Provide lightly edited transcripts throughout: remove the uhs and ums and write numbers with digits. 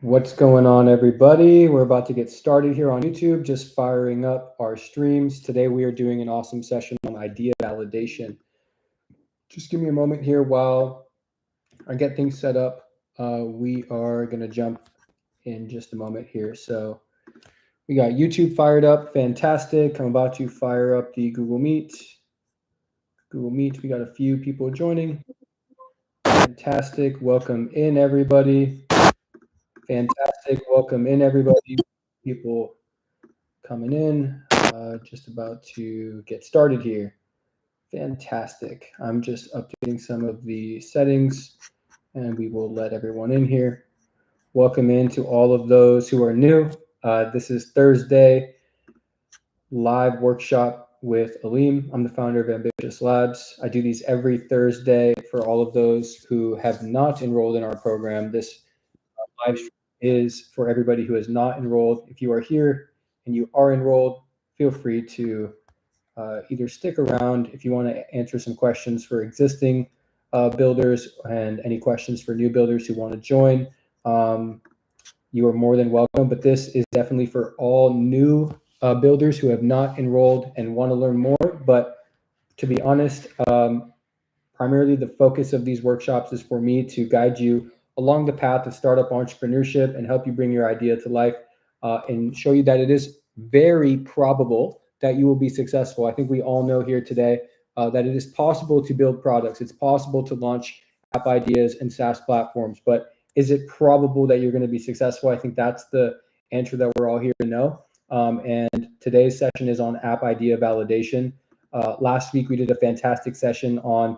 What's going on, everybody? We're about to get started here on YouTube, just firing up our streams. Today, we are doing an awesome session on idea validation. Just give me a moment here while I get things set up. We are going to jump in just a moment here. So, we got YouTube fired up. Fantastic. I'm about to fire up the Google Meet. We got a few people joining. Fantastic. Welcome in, everybody. Fantastic. Welcome in, everybody. People coming in. Just about to get started here. Fantastic. I'm just updating some of the settings and we will let everyone in here. Welcome in to all of those who are new. This is Thursday live workshop with Aleem. I'm the founder of Ambitious Labs. I do these every Thursday for all of those who have not enrolled in our program. This live stream is for everybody who is not enrolled. If you are here and you are enrolled, feel free to either stick around if you want to answer some questions for existing builders and any questions for new builders who want to join. You are more than welcome, but this is definitely for all new builders who have not enrolled and want to learn more. But to be honest, primarily the focus of these workshops is for me to guide you along the path of startup entrepreneurship and help you bring your idea to life and show you that it is very probable that you will be successful. I think we all know here today that it is possible to build products. It's possible to launch app ideas and SaaS platforms, but is it probable that you're going to be successful? I think that's the answer that we're all here to know. And today's session is on app idea validation. Last week we did a fantastic session on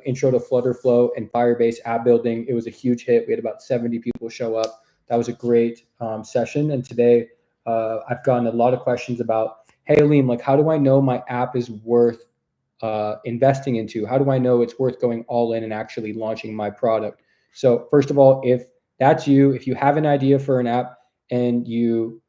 intro to Flutter Flow and Firebase app building. It was a huge hit. We had about 70 people show up. That was a great session. And today I've gotten a lot of questions about, hey, Aleem, like, how do I know my app is worth investing into? How do I know it's worth going all in and actually launching my product? So first of all, if that's you, if you have an idea for an app and you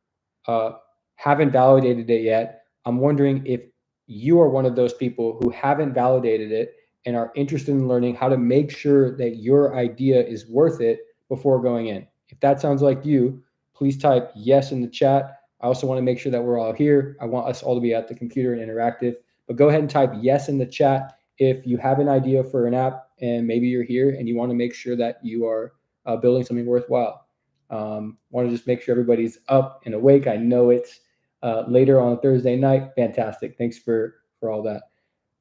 haven't validated it yet, I'm wondering if you are one of those people who haven't validated it and are interested in learning how to make sure that your idea is worth it before going in. If that sounds like you, please type yes in the chat. I also want to make sure that we're all here. I want us all to be at the computer and interactive, but go ahead and type yes in the chat if you have an idea for an app and maybe you're here and you want to make sure that you are building something worthwhile. Want to just make sure everybody's up and awake. I know it's later on a Thursday night. Fantastic. Thanks for all that.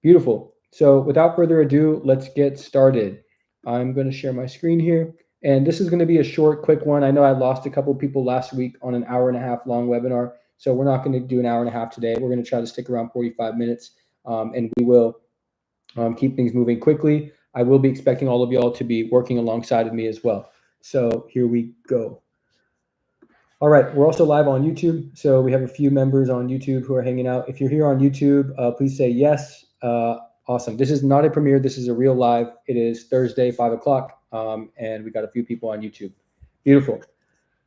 Beautiful. So without further ado, let's get started. I'm going to share my screen here. And this is going to be a short, quick one. I know I lost a couple people last week on an hour and a half long webinar. So we're not going to do an hour and a half today. We're going to try to stick around 45 minutes. And we will keep things moving quickly. I will be expecting all of y'all to be working alongside of me as well. So here we go. All right, we're also live on YouTube. So we have a few members on YouTube who are hanging out. If you're here on YouTube, please say yes. Awesome. This is not a premiere. This is a real live. It is Thursday, 5 o'clock. And we got a few people on YouTube. Beautiful.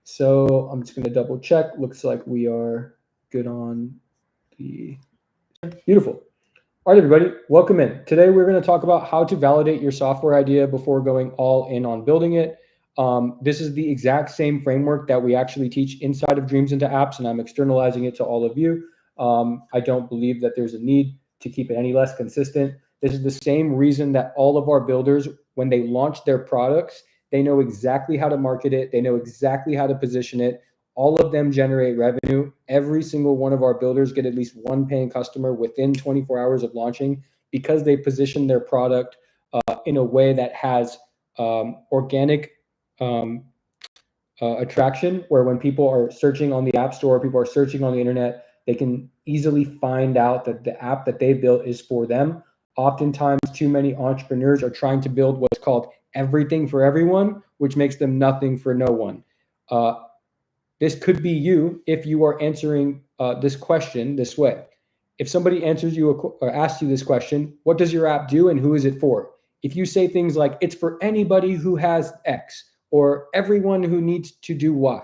So I'm just going to double check. Looks like we are good on the... Beautiful. All right, everybody, welcome in. Today, we're going to talk about how to validate your software idea before going all in on building it. This is the exact same framework that we actually teach inside of Dreams into Apps, and I'm externalizing it to all of you. I don't believe that there's a need to keep it any less consistent. This is the same reason that all of our builders, when they launch their products, they know exactly how to market it. They know exactly how to position it. All of them generate revenue. Every single one of our builders get at least one paying customer within 24 hours of launching because they position their product in a way that has organic attraction, where when people are searching on the App Store, people are searching on the internet, they can easily find out that the app that they built is for them. Oftentimes, too many entrepreneurs are trying to build what's called everything for everyone, which makes them nothing for no one. This could be you if you are answering this question this way. If somebody answers you or asks you this question, what does your app do and who is it for? If you say things like, it's for anybody who has X, or everyone who needs to do Y.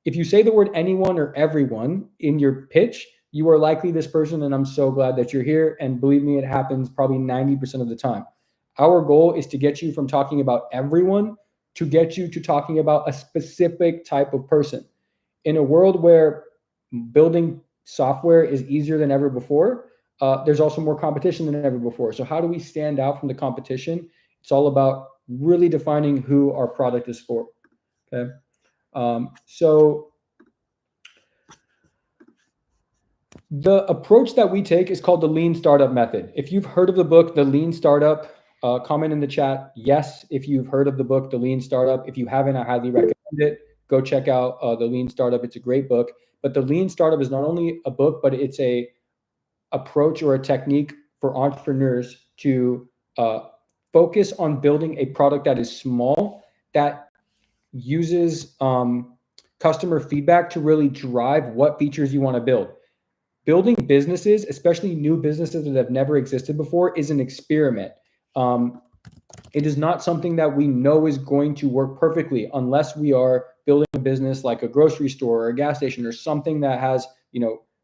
If you say the word anyone or everyone in your pitch, you are likely this person, and I'm so glad that you're here. And believe me, it happens probably 90% of the time. Our goal is to get you from talking about everyone to get you to talking about a specific type of person. In a world where building software is easier than ever before, there's also more competition than ever before. So how do we stand out from the competition? It's all about really defining who our product is for. Okay. So the approach that we take is called the lean startup method. If you've heard of the book, The Lean Startup, comment in the chat. Yes, if you've heard of the book, The Lean Startup. If you haven't, I highly recommend it. Go check out The Lean Startup. It's a great book. But The Lean Startup is not only a book, but it's a approach or a technique for entrepreneurs to focus on building a product that is small, that uses customer feedback to really drive what features you want to build. Building businesses, especially new businesses that have never existed before, is an experiment. It is not something that we know is going to work perfectly unless we are building a business like a grocery store or a gas station or something that has,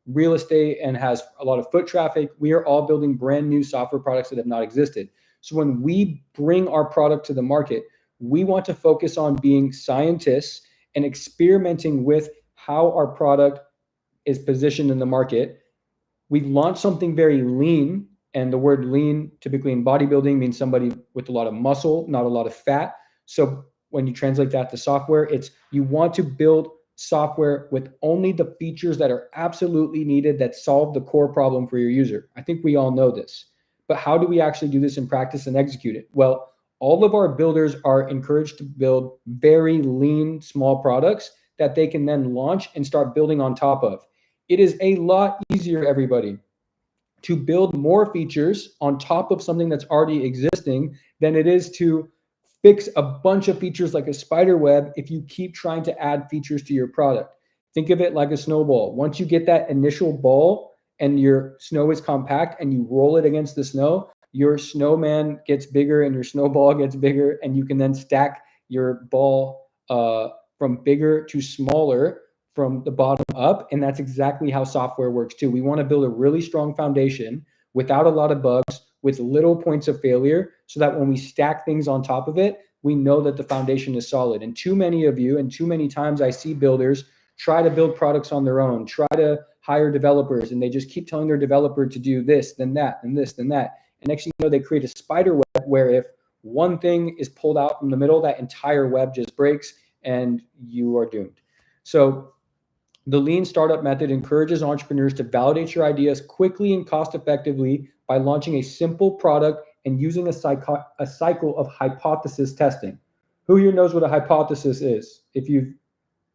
real estate and has a lot of foot traffic. We are all building brand new software products that have not existed. So when we bring our product to the market, we want to focus on being scientists and experimenting with how our product is positioned in the market. We launched something very lean, and the word lean typically in bodybuilding means somebody with a lot of muscle, not a lot of fat. So when you translate that to software, it's you want to build software with only the features that are absolutely needed that solve the core problem for your user. I think we all know this. But how do we actually do this in practice and execute it? Well, all of our builders are encouraged to build very lean, small products that they can then launch and start building on top of. It is a lot easier, everybody, to build more features on top of something that's already existing than it is to fix a bunch of features like a spider web if you keep trying to add features to your product. Think of it like a snowball. Once you get that initial ball and your snow is compact and you roll it against the snow, your snowman gets bigger and your snowball gets bigger, and you can then stack your ball from bigger to smaller from the bottom up. And that's exactly how software works too. We want to build a really strong foundation without a lot of bugs, with little points of failure, so that when we stack things on top of it, we know that the foundation is solid. And too many of you, and too many times I see builders try to build products on their own, try to hire developers, and they just keep telling their developer to do this, then that, and this, then that. And next thing you know, they create a spider web where if one thing is pulled out from the middle, that entire web just breaks and you are doomed. So the lean startup method encourages entrepreneurs to validate your ideas quickly and cost effectively by launching a simple product and using a cycle of hypothesis testing. Who here knows what a hypothesis is? If you've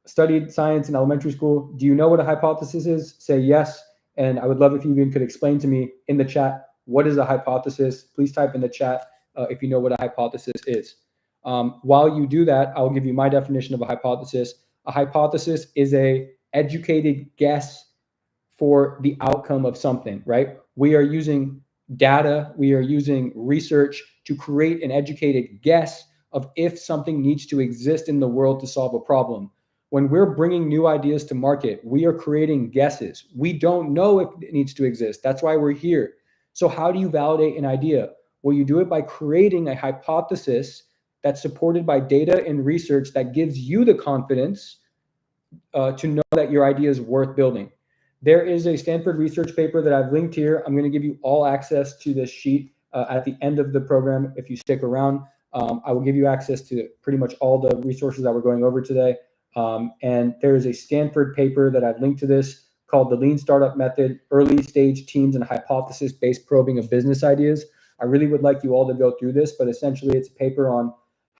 studied science in elementary school, do you know what a hypothesis is? Say yes. And I would love if you even could explain to me in the chat, what is a hypothesis? Please type in the chat if you know what a hypothesis is. While you do that, I'll give you my definition of a hypothesis. A hypothesis is a educated guess for the outcome of something, right? We are using data, we are using research to create an educated guess of if something needs to exist in the world to solve a problem. When we're bringing new ideas to market, we are creating guesses. We don't know if it needs to exist. That's why we're here. So how do you validate an idea? Well, you do it by creating a hypothesis that's supported by data and research that gives you the confidence to know that your idea is worth building. There is a Stanford research paper that I've linked here. I'm going to give you all access to this sheet at the end of the program. If you stick around, I will give you access to pretty much all the resources that we're going over today. And there is a Stanford paper that I've linked to this called The Lean Startup Method, Early Stage Teams and Hypothesis-Based Probing of Business Ideas. I really would like you all to go through this, but essentially it's a paper on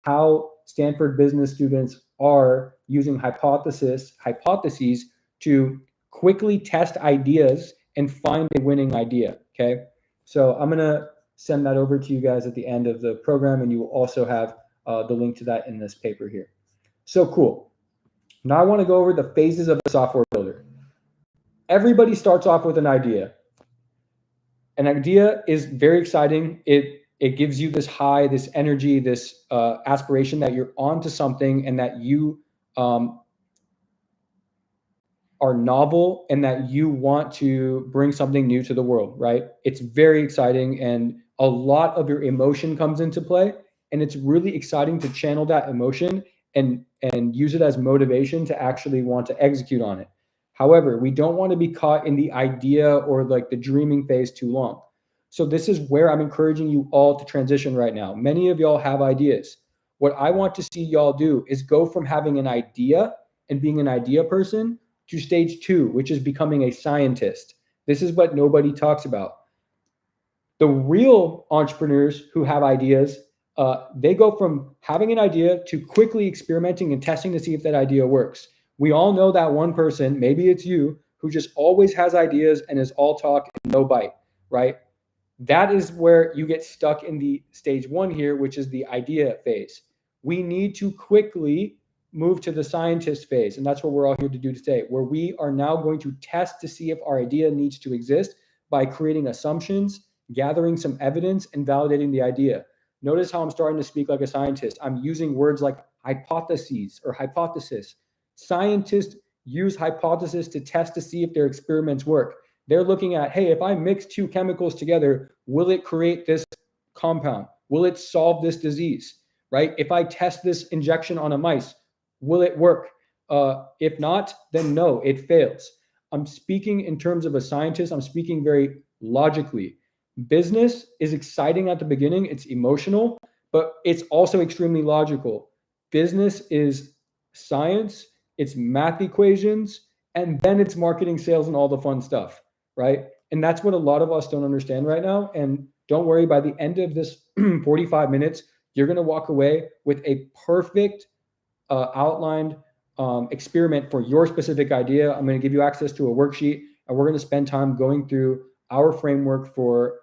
how Stanford business students are using hypotheses to quickly test ideas and find a winning idea, okay? So I'm gonna send that over to you guys at the end of the program, and you will also have the link to that in this paper here. So cool. Now I wanna go over the phases of a software builder. Everybody starts off with an idea. An idea is very exciting. It gives you this high, this energy, this aspiration that you're onto something and that you are novel and that you want to bring something new to the world, right? It's very exciting, and a lot of your emotion comes into play, And it's really exciting to channel that emotion and use it as motivation to actually want to execute on it. However, we don't want to be caught in the idea or like the dreaming phase too long. So this is where I'm encouraging you all to transition right now. Many of y'all have ideas. What I want to see y'all do is go from having an idea and being an idea person to stage 2, which is becoming a scientist. This is what nobody talks about. The real entrepreneurs who have ideas, they go from having an idea to quickly experimenting and testing to see if that idea works. We all know that one person, maybe it's you, who just always has ideas and is all talk and no bite, right? That is where you get stuck in the stage 1 here, which is the idea phase. We need to quickly move to the scientist phase. And that's what we're all here to do today, where we are now going to test to see if our idea needs to exist by creating assumptions, gathering some evidence, and validating the idea. Notice how I'm starting to speak like a scientist. I'm using words like hypotheses or hypothesis. Scientists use hypothesis to test to see if their experiments work. They're looking at, hey, if I mix 2 chemicals together, will it create this compound? Will it solve this disease, right? If I test this injection on a mice, will it work? If not, then no, it fails. I'm speaking in terms of a scientist. I'm speaking very logically. Business is exciting at the beginning. It's emotional, but it's also extremely logical. Business is science, it's math equations, and then it's marketing, sales, and all the fun stuff, right? And that's what a lot of us don't understand right now. And don't worry, by the end of this 45 minutes, you're going to walk away with a perfect outlined experiment for your specific idea. I'm going to give you access to a worksheet, and we're going to spend time going through our framework for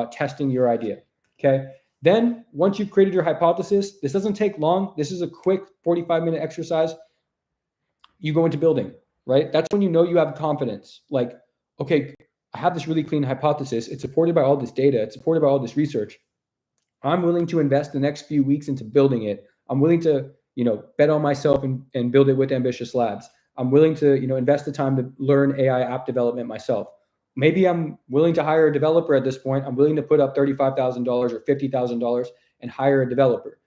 testing your idea. Okay. Then once you've created your hypothesis, this doesn't take long. This is a quick 45-minute exercise. You go into building, right? That's when you know you have confidence. Like, okay, I have this really clean hypothesis. It's supported by all this data. It's supported by all this research. I'm willing to invest the next few weeks into building it. I'm willing to, bet on myself and build it with Ambitious Labs. I'm willing to, invest the time to learn AI app development myself. Maybe I'm willing to hire a developer at this point. I'm willing to put up $35,000 or $50,000 and hire a developer.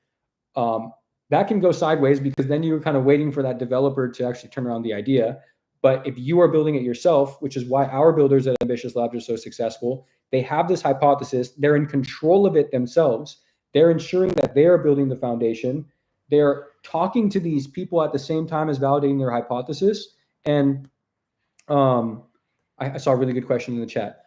That can go sideways because then you're kind of waiting for that developer to actually turn around the idea. But if you are building it yourself, which is why our builders at Ambitious Labs are so successful, they have this hypothesis. They're in control of it themselves. They're ensuring that they are building the foundation. They're talking to these people at the same time as validating their hypothesis. And I saw a really good question in the chat.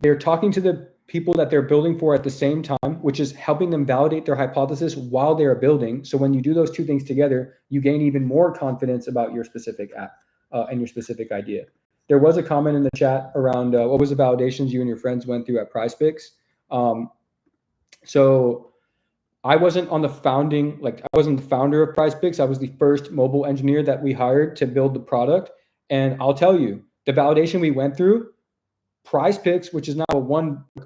They're talking to the people that they're building for at the same time, which is helping them validate their hypothesis while they're building. So when you do those 2 things together, you gain even more confidence about your specific app and your specific idea. There was a comment in the chat around what was the validations you and your friends went through at PrizePicks. So I wasn't I wasn't the founder of PrizePicks. I was the first mobile engineer that we hired to build the product. And I'll tell you, the validation we went through, PrizePicks, which is now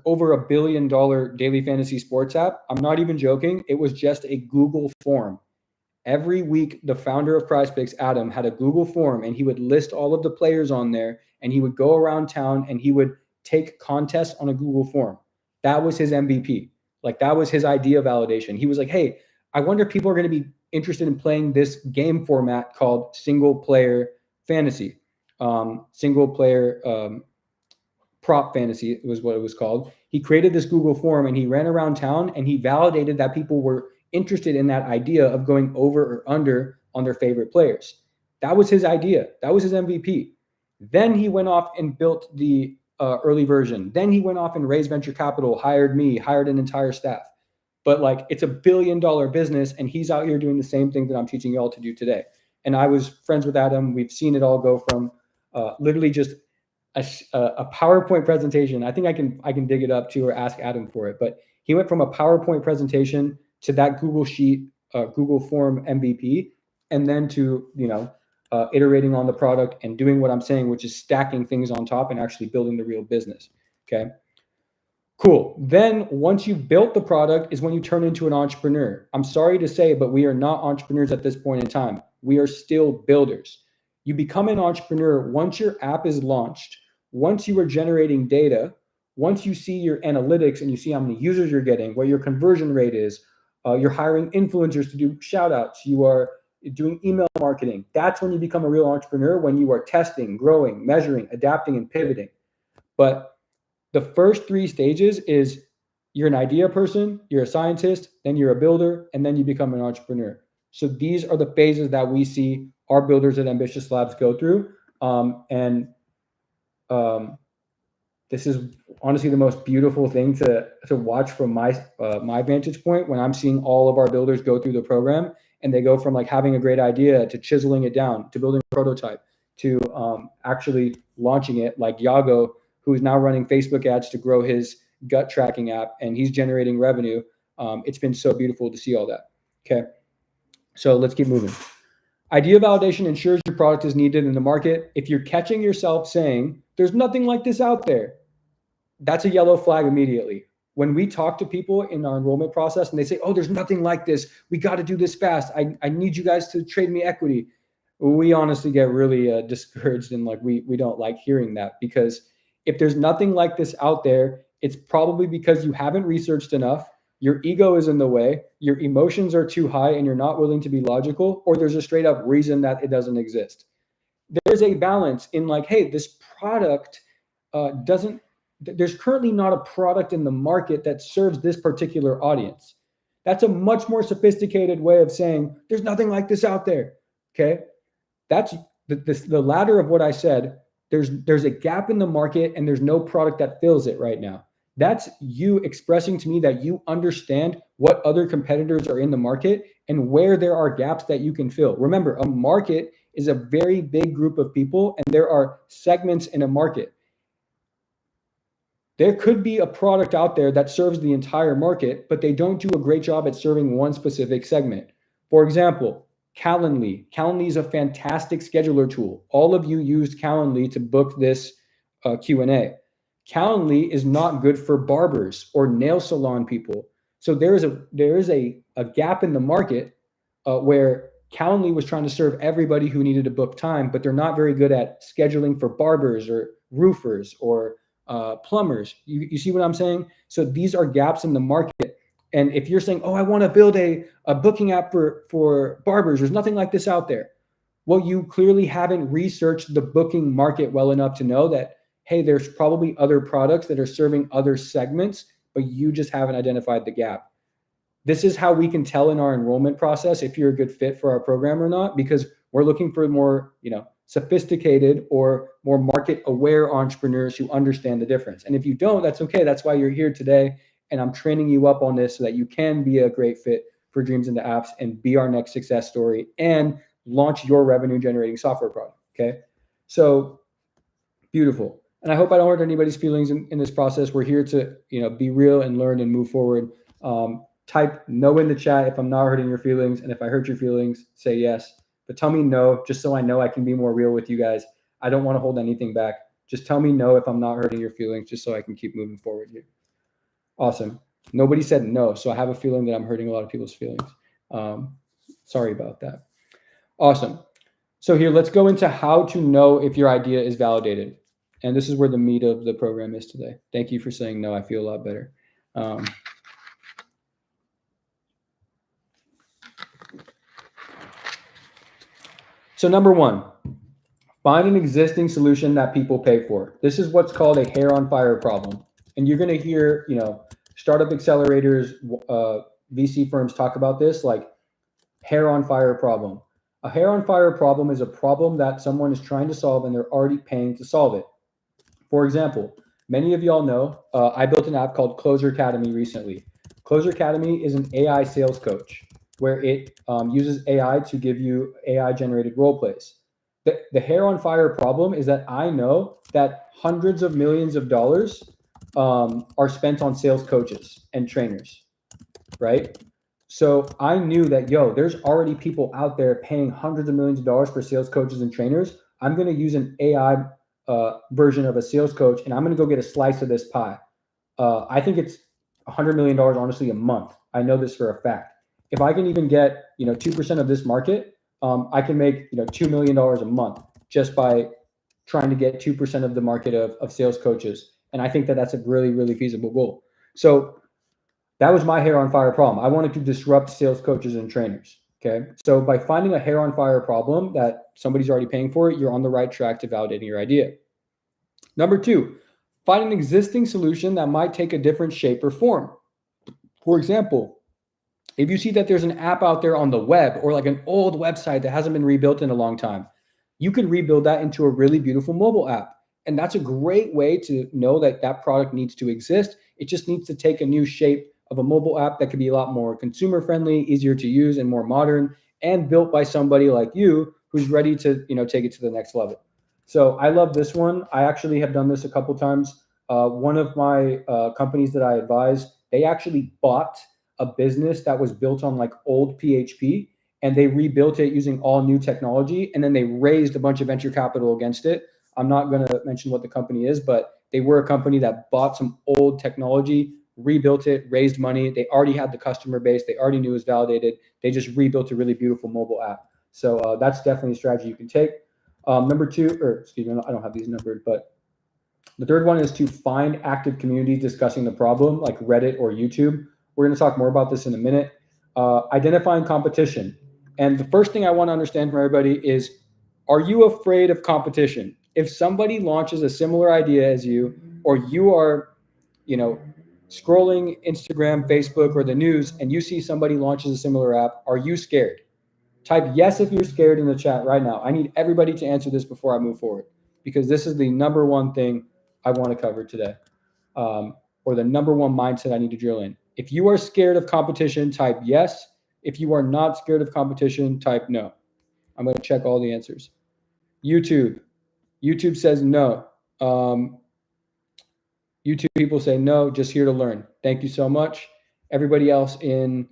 over $1 billion daily fantasy sports app. I'm not even joking. It was just a Google form. Every week, the founder of PrizePicks, Adam, had a Google form, and he would list all of the players on there, and he would go around town and he would take contests on a Google form. That was his MVP. Like, that was his idea validation. He was like, hey, I wonder if people are going to be interested in playing this game format called single player fantasy. Single player prop fantasy was what it was called. He created this Google form and he ran around town and he validated that people were interested in that idea of going over or under on their favorite players. That was his idea. That was his MVP. Then he went off and built the early version. Then he went off and raised venture capital, hired me, hired an entire staff. But like, it's $1 billion business, and he's out here doing the same thing that I'm teaching y'all to do today. And I was friends with Adam. We've seen it all go from literally just a PowerPoint presentation. I think I can dig it up too, or ask Adam for it. But he went from a PowerPoint presentation to that Google Sheet, Google Form MVP, and then to iterating on the product and doing what I'm saying, which is stacking things on top and actually building the real business. Okay, cool. Then once you've built the product is when you turn into an entrepreneur. I'm sorry to say, but we are not entrepreneurs at this point in time. We are still builders. You become an entrepreneur once your app is launched, once you are generating data, once you see your analytics and you see how many users you're getting, what your conversion rate is, you're hiring influencers to do shout outs, you are doing email marketing. That's when you become a real entrepreneur, when you are testing, growing, measuring, adapting, and pivoting. But the first 3 stages is you're an idea person, you're a scientist, then you're a builder, and then you become an entrepreneur. So these are the phases that we see our builders at Ambitious Labs go through. This is honestly the most beautiful thing to watch from my vantage point, when I'm seeing all of our builders go through the program, and they go from like having a great idea to chiseling it down to building a prototype to actually launching it, like Yago, who is now running Facebook ads to grow his gut tracking app, and he's generating revenue. It's been so beautiful to see all that. Okay, so let's keep moving. Idea validation ensures your product is needed in the market. If you're catching yourself saying, there's nothing like this out there, that's a yellow flag immediately. When we talk to people in our enrollment process and they say, oh, there's nothing like this, we got to do this fast, I need you guys to trade me equity, we honestly get really discouraged, and like we don't like hearing that, because if there's nothing like this out there, it's probably because you haven't researched enough, your ego is in the way, your emotions are too high, and you're not willing to be logical, or there's a straight up reason that it doesn't exist. There's a balance in like, hey, this product there's currently not a product in the market that serves this particular audience. That's a much more sophisticated way of saying there's nothing like this out there. Okay, that's the latter of what I said. There's a gap in the market and there's no product that fills it right now. That's you expressing to me that you understand what other competitors are in the market and where there are gaps that you can fill. Remember, a market is a very big group of people, and there are segments in a market. There could be a product out there that serves the entire market, but they don't do a great job at serving one specific segment. For example, Calendly. Calendly is a fantastic scheduler tool. All of you used Calendly to book this Q&A. Calendly is not good for barbers or nail salon people. So there is a gap in the market where Calendly was trying to serve everybody who needed to book time, but they're not very good at scheduling for barbers or roofers or plumbers. You see what I'm saying? So these are gaps in the market. And if you're saying, oh, I want to build a booking app for barbers, there's nothing like this out there. Well, you clearly haven't researched the booking market well enough to know that, hey, there's probably other products that are serving other segments, but you just haven't identified the gap. This is how we can tell in our enrollment process if you're a good fit for our program or not, because we're looking for more, sophisticated or more market aware entrepreneurs who understand the difference. And if you don't, that's okay. That's why you're here today. And I'm training you up on this so that you can be a great fit for Dreams into Apps and be our next success story and launch your revenue generating software product. Okay. So beautiful. And I hope I don't hurt anybody's feelings in this process. We're here to, be real and learn and move forward. Type no in the chat if I'm not hurting your feelings. And if I hurt your feelings, say yes. But tell me no, just so I know I can be more real with you guys. I don't want to hold anything back. Just tell me no if I'm not hurting your feelings, just so I can keep moving forward here. Awesome. Nobody said no, so I have a feeling that I'm hurting a lot of people's feelings. Sorry about that. Awesome. So here, let's go into how to know if your idea is validated. And this is where the meat of the program is today. Thank you for saying no. I feel a lot better. So number one, find an existing solution that people pay for. This is what's called a hair on fire problem. And you're going to hear, startup accelerators, VC firms talk about this, like hair on fire problem. A hair on fire problem is a problem that someone is trying to solve and they're already paying to solve it. For example, many of y'all know, I built an app called Closer Academy recently. Closer Academy is an AI sales coach where it uses AI to give you AI generated role plays. The hair on fire problem is that I know that hundreds of millions of dollars are spent on sales coaches and trainers, right? So I knew that, there's already people out there paying hundreds of millions of dollars for sales coaches and trainers. I'm going to use an AI version of a sales coach, and I'm going to go get a slice of this pie. I think it's $100 million, honestly, a month. I know this for a fact. If I can even get, 2% of this market, I can make, $2 million a month just by trying to get 2% of the market of sales coaches And I think that that's a really, really feasible goal. So that was my hair on fire problem. I wanted to disrupt sales coaches and trainers. Okay. So by finding a hair on fire problem that somebody's already paying for, you're on the right track to validating your idea. Number two, find an existing solution that might take a different shape or form. For example, if you see that there's an app out there on the web or like an old website that hasn't been rebuilt in a long time, you could rebuild that into a really beautiful mobile app. And that's a great way to know that that product needs to exist. It just needs to take a new shape of a mobile app that could be a lot more consumer friendly, easier to use, and more modern, and built by somebody like you who's ready to, take it to the next level. So I love this one. I actually have done this a couple times. One of my companies that I advise, they actually bought a business that was built on like old PHP, and they rebuilt it using all new technology, and then they raised a bunch of venture capital against it. I'm not going to mention what the company is, but they were a company that bought some old technology, rebuilt it, raised money. They already had the customer base. They already knew it was validated. They just rebuilt a really beautiful mobile app. So that's definitely a strategy you can take. Number two, or excuse me, I don't have these numbered, but the third one is to find active communities discussing the problem, like Reddit or YouTube. We're going to talk more about this in a minute. Identifying competition. And the first thing I want to understand from everybody is, are you afraid of competition? If somebody launches a similar idea as you, or you are, scrolling Instagram, Facebook, or the news, and you see somebody launches a similar app, are you scared? Type yes if you're scared in the chat right now. I need everybody to answer this before I move forward, because this is the number one thing I want to cover today, or the number one mindset I need to drill in. If you are scared of competition, type yes. If you are not scared of competition, type no. I'm going to check all the answers. YouTube says no. YouTube people say no, just here to learn. Thank you so much. Everybody else in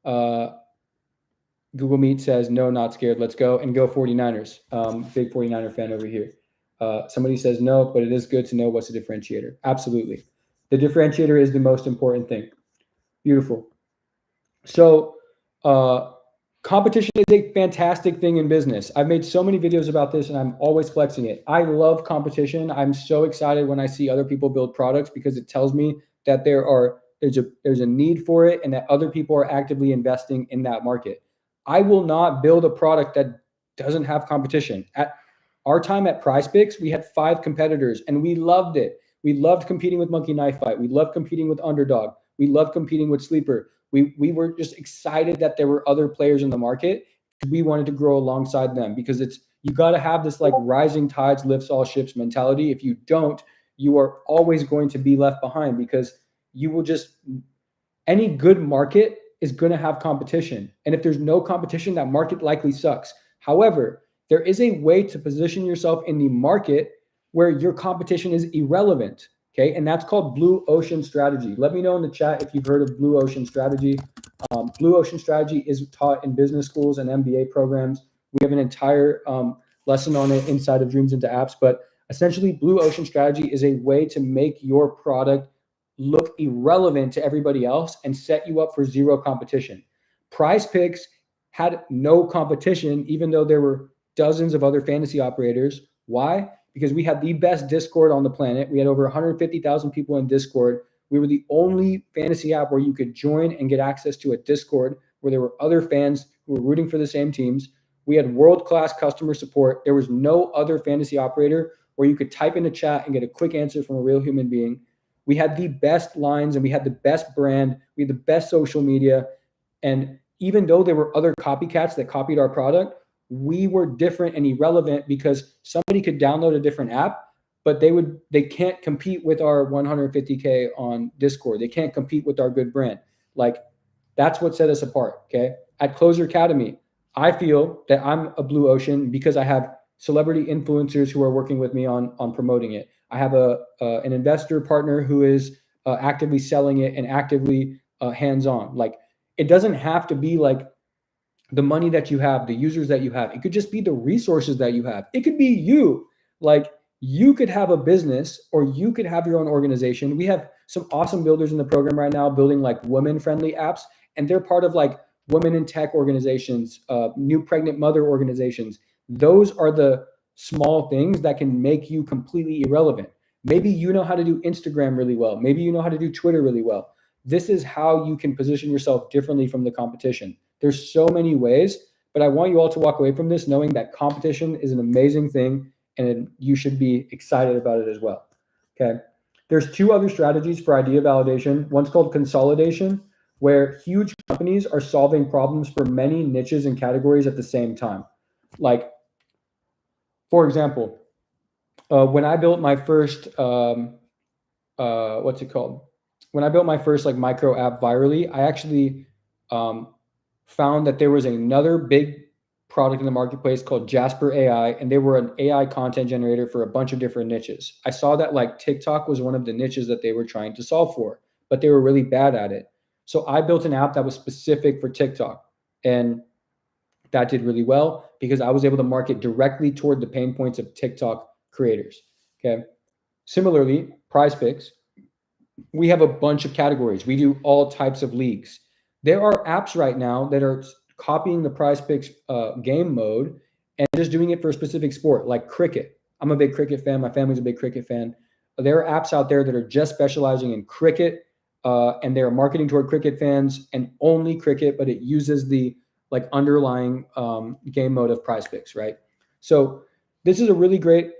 Google Meet says no, not scared. Let's go, and go 49ers. Big 49er fan over here. Somebody says no, but it is good to know what's the differentiator. Absolutely. The differentiator is the most important thing. Beautiful. So competition is a fantastic thing in business. I've made so many videos about this, and I'm always flexing it. I love competition. I'm so excited when I see other people build products, because it tells me that there's a need for it, and that other people are actively investing in that market. I will not build a product that doesn't have competition. At our time at PrizePicks, we had 5 competitors, and we loved it. We loved competing with Monkey Knife Fight. We loved competing with Underdog. We loved competing with Sleeper. We were just excited that there were other players in the market. We wanted to grow alongside them, because you got to have this like rising tides lifts all ships mentality. If you don't, you are always going to be left behind, because any good market is going to have competition. And if there's no competition, that market likely sucks. However, there is a way to position yourself in the market where your competition is irrelevant. Okay, and that's called blue ocean strategy. Let me know in the chat if you've heard of blue ocean strategy. Blue ocean strategy is taught in business schools and MBA programs. We have an entire lesson on it inside of Dreams into Apps. But essentially, blue ocean strategy is a way to make your product look irrelevant to everybody else and set you up for zero competition. PrizePicks had no competition, even though there were dozens of other fantasy operators. Why? Because we had the best Discord on the planet. We had over 150,000 people in Discord. We were the only fantasy app where you could join and get access to a Discord where there were other fans who were rooting for the same teams. We had world-class customer support. There was no other fantasy operator where you could type in a chat and get a quick answer from a real human being. We had the best lines, and we had the best brand. We had the best social media. And even though there were other copycats that copied our product, we were different and irrelevant, because somebody could download a different app, but they can't compete with our 150K on Discord. They can't compete with our good brand. Like, that's what set us apart. Okay. At Closer Academy, I feel that I'm a blue ocean because I have celebrity influencers who are working with me on promoting it. I have an investor partner who is actively selling it and actively hands-on. Like, it doesn't have to be like the money that you have, the users that you have. It could just be the resources that you have. It could be you. Like, you could have a business, or you could have your own organization. We have some awesome builders in the program right now building like women-friendly apps, and they're part of like women in tech organizations, new pregnant mother organizations. Those are the small things that can make you completely irrelevant. Maybe you know how to do Instagram really well. Maybe you know how to do Twitter really well. This is how you can position yourself differently from the competition. There's so many ways, but I want you all to walk away from this knowing that competition is an amazing thing and you should be excited about it as well. Okay. There's two other strategies for idea validation. One's called consolidation, where huge companies are solving problems for many niches and categories at the same time. Like, for example, when I built my first, what's it called? When I built my first like micro app virally, I actually found that there was another big product in the marketplace called Jasper AI, and they were an AI content generator for a bunch of different niches. I saw that like TikTok was one of the niches that they were trying to solve for, but they were really bad at it. So I built an app that was specific for TikTok, and that did really well because I was able to market directly toward the pain points of TikTok creators. Okay. Similarly, Prize Picks, we have a bunch of categories. We do all types of leagues. There are apps right now that are copying the Prize Picks game mode and just doing it for a specific sport, like cricket. I'm a big cricket fan. My family's a big cricket fan. There are apps out there that are just specializing in cricket, and they're marketing toward cricket fans and only cricket, but it uses the like underlying game mode of Prize Picks, right? So this is a really great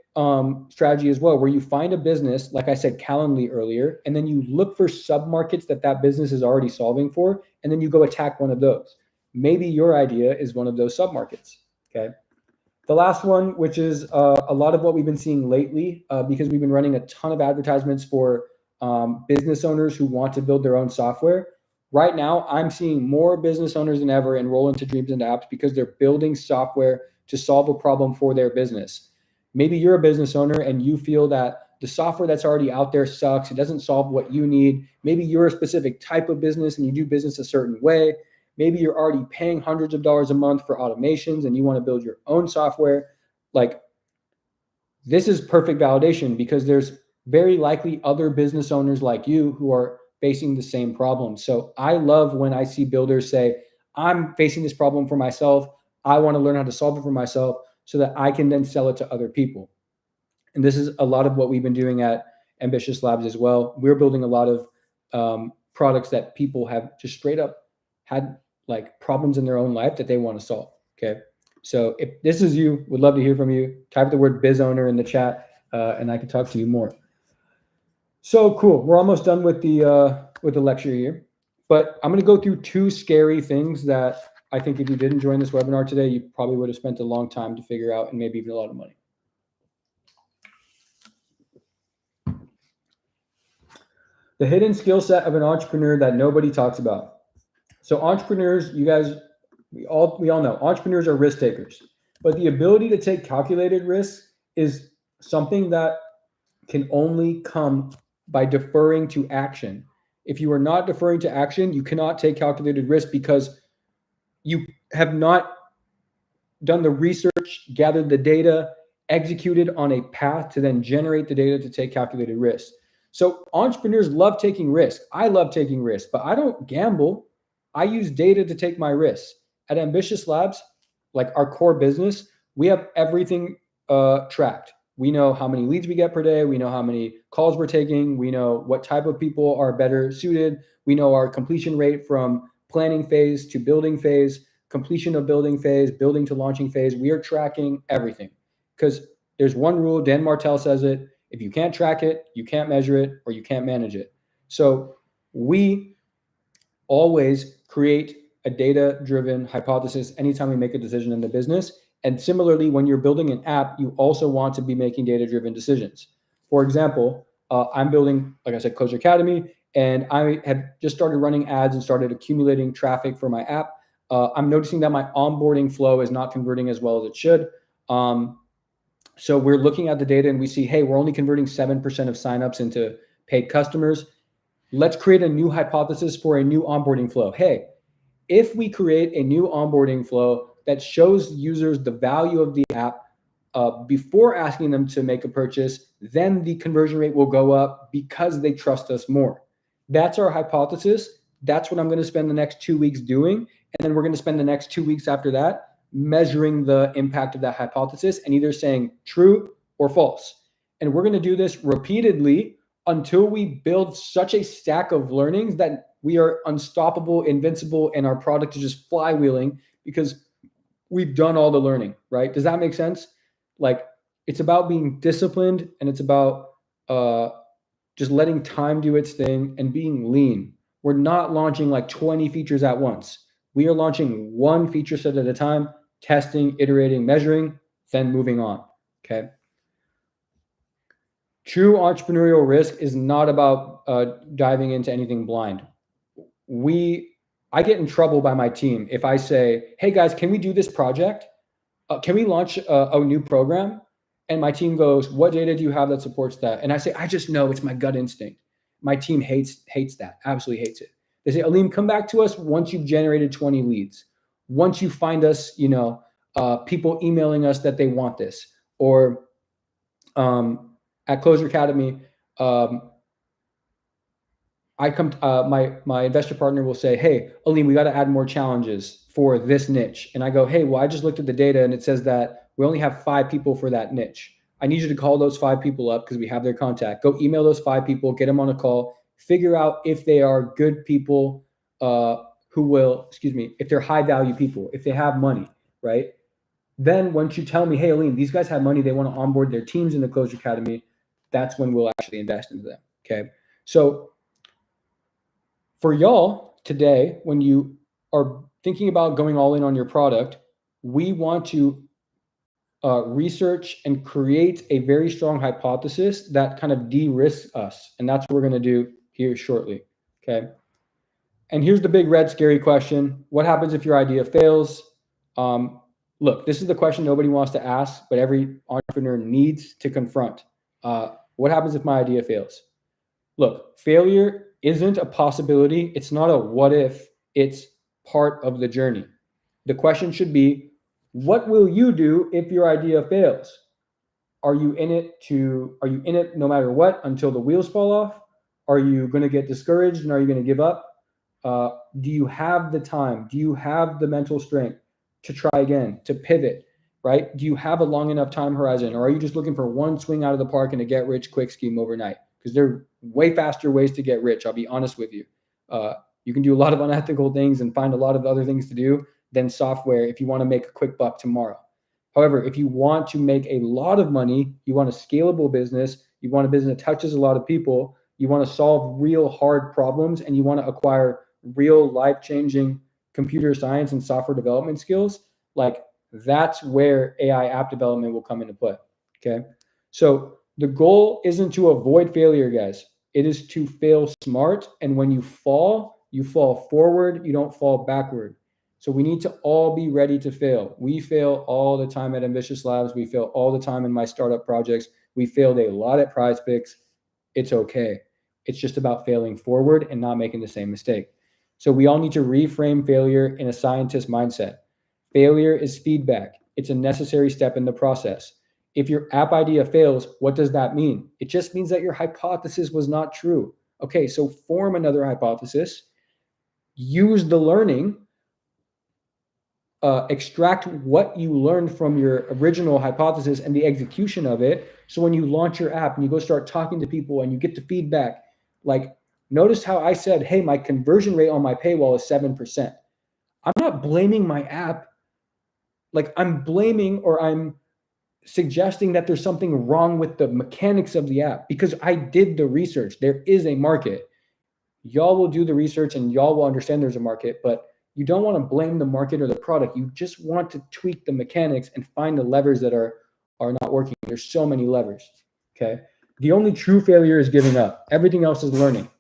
strategy as well, where you find a business, like I said, Calendly earlier, and then you look for sub-markets that business is already solving for, and then you go attack one of those. Maybe your idea is one of those sub-markets, okay? The last one, which is a lot of what we've been seeing lately, because we've been running a ton of advertisements for business owners who want to build their own software. Right now, I'm seeing more business owners than ever enroll into Dreams into Apps because they're building software to solve a problem for their business. Maybe you're a business owner and you feel that the software that's already out there sucks. It doesn't solve what you need. Maybe you're a specific type of business and you do business a certain way. Maybe you're already paying hundreds of dollars a month for automations and you want to build your own software. Like, this is perfect validation because there's very likely other business owners like you who are facing the same problem. So I love when I see builders say, I'm facing this problem for myself. I want to learn how to solve it for myself so that I can then sell it to other people. And this is a lot of what we've been doing at Ambitious Labs as well. We're building a lot of products that people have just straight up had like problems in their own life that they want to solve. Okay. So if this is you, would love to hear from you. Type the word biz owner in the chat and I can talk to you more. So cool. We're almost done with the lecture here, but I'm going to go through two scary things that I think if you didn't join this webinar today, you probably would have spent a long time to figure out and maybe even a lot of money. The hidden skill set of an entrepreneur that nobody talks about. So entrepreneurs, you guys, we all know entrepreneurs are risk takers, but the ability to take calculated risks is something that can only come by deferring to action. If you are not deferring to action, you cannot take calculated risk because you have not done the research, gathered the data, executed on a path to then generate the data to take calculated risks. So entrepreneurs love taking risks. I love taking risks, but I don't gamble. I use data to take my risks. At Ambitious Labs, like our core business, we have everything tracked. We know how many leads we get per day. We know how many calls we're taking. We know what type of people are better suited. We know our completion rate from planning phase to building phase, completion of building phase, building to launching phase. We are tracking everything because there's one rule. Dan Martell says it. If you can't track it, you can't measure it, or you can't manage it. So we always create a data-driven hypothesis anytime we make a decision in the business. And similarly, when you're building an app, you also want to be making data-driven decisions. For example, I'm building, like I said, Coach Academy, and I have just started running ads and started accumulating traffic for my app. I'm noticing that my onboarding flow is not converting as well as it should. So we're looking at the data and we see, hey, we're only converting 7% of signups into paid customers. Let's create a new hypothesis for a new onboarding flow. Hey, if we create a new onboarding flow that shows users the value of the app before asking them to make a purchase, then the conversion rate will go up because they trust us more. That's our hypothesis. That's what I'm going to spend the next 2 weeks doing. And then we're going to spend the next 2 weeks after that measuring the impact of that hypothesis and either saying true or false. And we're going to do this repeatedly until we build such a stack of learnings that we are unstoppable, invincible, and our product is just flywheeling because we've done all the learning, right? Does that make sense? Like, it's about being disciplined, and it's about just letting time do its thing and being lean. We're not launching like 20 features at once. We are launching one feature set at a time, testing, iterating, measuring, then moving on. Okay. True entrepreneurial risk is not about diving into anything blind. I get in trouble by my team if I say, "Hey guys, can we do this project? Can we launch a new program?" And my team goes, "What data do you have that supports that?" And I say, "I just know, it's my gut instinct." My team hates that, absolutely hates it. They say, "Aleem, come back to us once you've generated 20 leads. Once you find us, people emailing us that they want this." Or at Closure Academy, I come, my investor partner will say, "Hey, Aleem, we got to add more challenges for this niche." And I go, "Hey, well, I just looked at the data and it says that we only have 5 people for that niche. I need you to call those 5 people up because we have their contact. Go email those 5 people, get them on a call, figure out if they are good people, if they're high value people, if they have money, right? Then once you tell me, hey, Aleem, these guys have money, they want to onboard their teams in the Closure Academy, that's when we'll actually invest into them." Okay. So for y'all today, when you are thinking about going all in on your product, we want to research and create a very strong hypothesis that kind of de-risks us. And that's what we're going to do here shortly. Okay. And here's the big red scary question. What happens if your idea fails? Look, this is the question nobody wants to ask, but every entrepreneur needs to confront. What happens if my idea fails? Look, failure isn't a possibility. It's not a what if, it's part of the journey. The question should be, what will you do if your idea fails? Are you in it no matter what until the wheels fall off? Are you going to get discouraged and are you going to give up? Do you have the time? Do you have the mental strength to try again, to pivot, right? Do you have a long enough time horizon, or are you just looking for one swing out of the park and a get rich quick scheme overnight? Because there are way faster ways to get rich. I'll be honest with you. You can do a lot of unethical things and find a lot of other things to do than software if you want to make a quick buck tomorrow. However, if you want to make a lot of money, you want a scalable business, you want a business that touches a lot of people, you want to solve real hard problems, and you want to acquire real life-changing computer science and software development skills, like that's where AI app development will come into play. Okay. So the goal isn't to avoid failure, guys. It is to fail smart. And when you fall forward, you don't fall backward. So we need to all be ready to fail. We fail all the time at Ambitious Labs. We fail all the time in my startup projects. We failed a lot at Prize Picks. It's okay. It's just about failing forward and not making the same mistake. So we all need to reframe failure in a scientist mindset. Failure is feedback. It's a necessary step in the process. If your app idea fails, what does that mean? It just means that your hypothesis was not true. Okay, so form another hypothesis, use the learning, extract what you learned from your original hypothesis and the execution of it. So when you launch your app and you go start talking to people and you get the feedback, like notice how I said, hey, my conversion rate on my paywall is 7%. I'm not blaming my app. Like I'm suggesting that there's something wrong with the mechanics of the app because I did the research. There is a market. Y'all will do the research and y'all will understand there's a market, but you don't want to blame the market or the product. You just want to tweak the mechanics and find the levers that are not working. There's so many levers. Okay. The only true failure is giving up. Everything else is learning.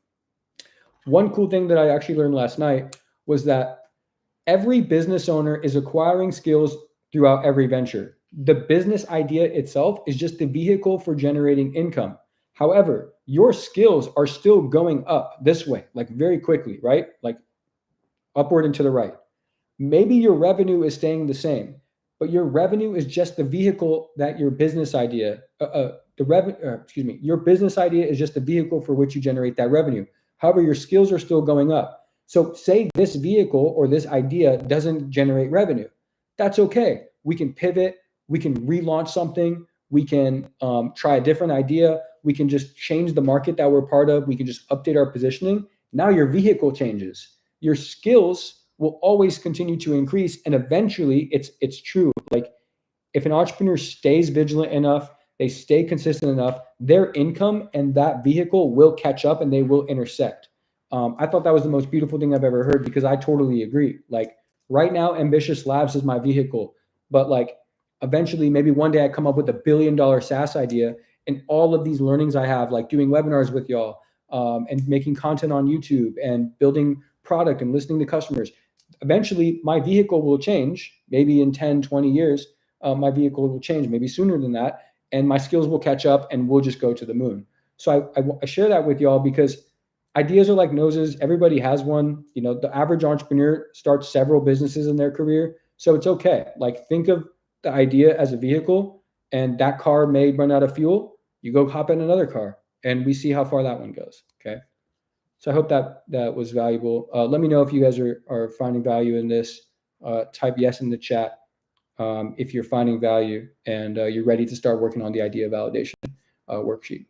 One cool thing that I actually learned last night was that every business owner is acquiring skills throughout every venture. The business idea itself is just the vehicle for generating income. However, your skills are still going up this way, like very quickly, right? Like upward and to the right. Maybe your revenue is staying the same, but your revenue is just the vehicle that your business idea, your business idea is just the vehicle for which you generate that revenue. However, your skills are still going up. So say this vehicle or this idea doesn't generate revenue. That's okay. We can pivot. We can relaunch something. We can try a different idea. We can just change the market that we're part of. We can just update our positioning. Now your vehicle changes. Your skills will always continue to increase, and eventually it's true. Like if an entrepreneur stays vigilant enough, they stay consistent enough, their income and that vehicle will catch up and they will intersect. I thought that was the most beautiful thing I've ever heard, because I totally agree. Like right now, Ambitious Labs is my vehicle, but like eventually, maybe one day I come up with $1 billion SaaS idea, and all of these learnings I have, like doing webinars with y'all, and making content on YouTube and building product and listening to customers. Eventually, my vehicle will change. Maybe in 10, 20 years, my vehicle will change, maybe sooner than that, and my skills will catch up and we'll just go to the moon. So I share that with y'all because ideas are like noses. Everybody has one. You know, the average entrepreneur starts several businesses in their career. So it's okay. Like think of the idea as a vehicle, and that car may run out of fuel. You go hop in another car and we see how far that one goes. Okay. So I hope that was valuable. Let me know if you guys are finding value in this. Type yes in the chat if you're finding value and you're ready to start working on the idea validation worksheet.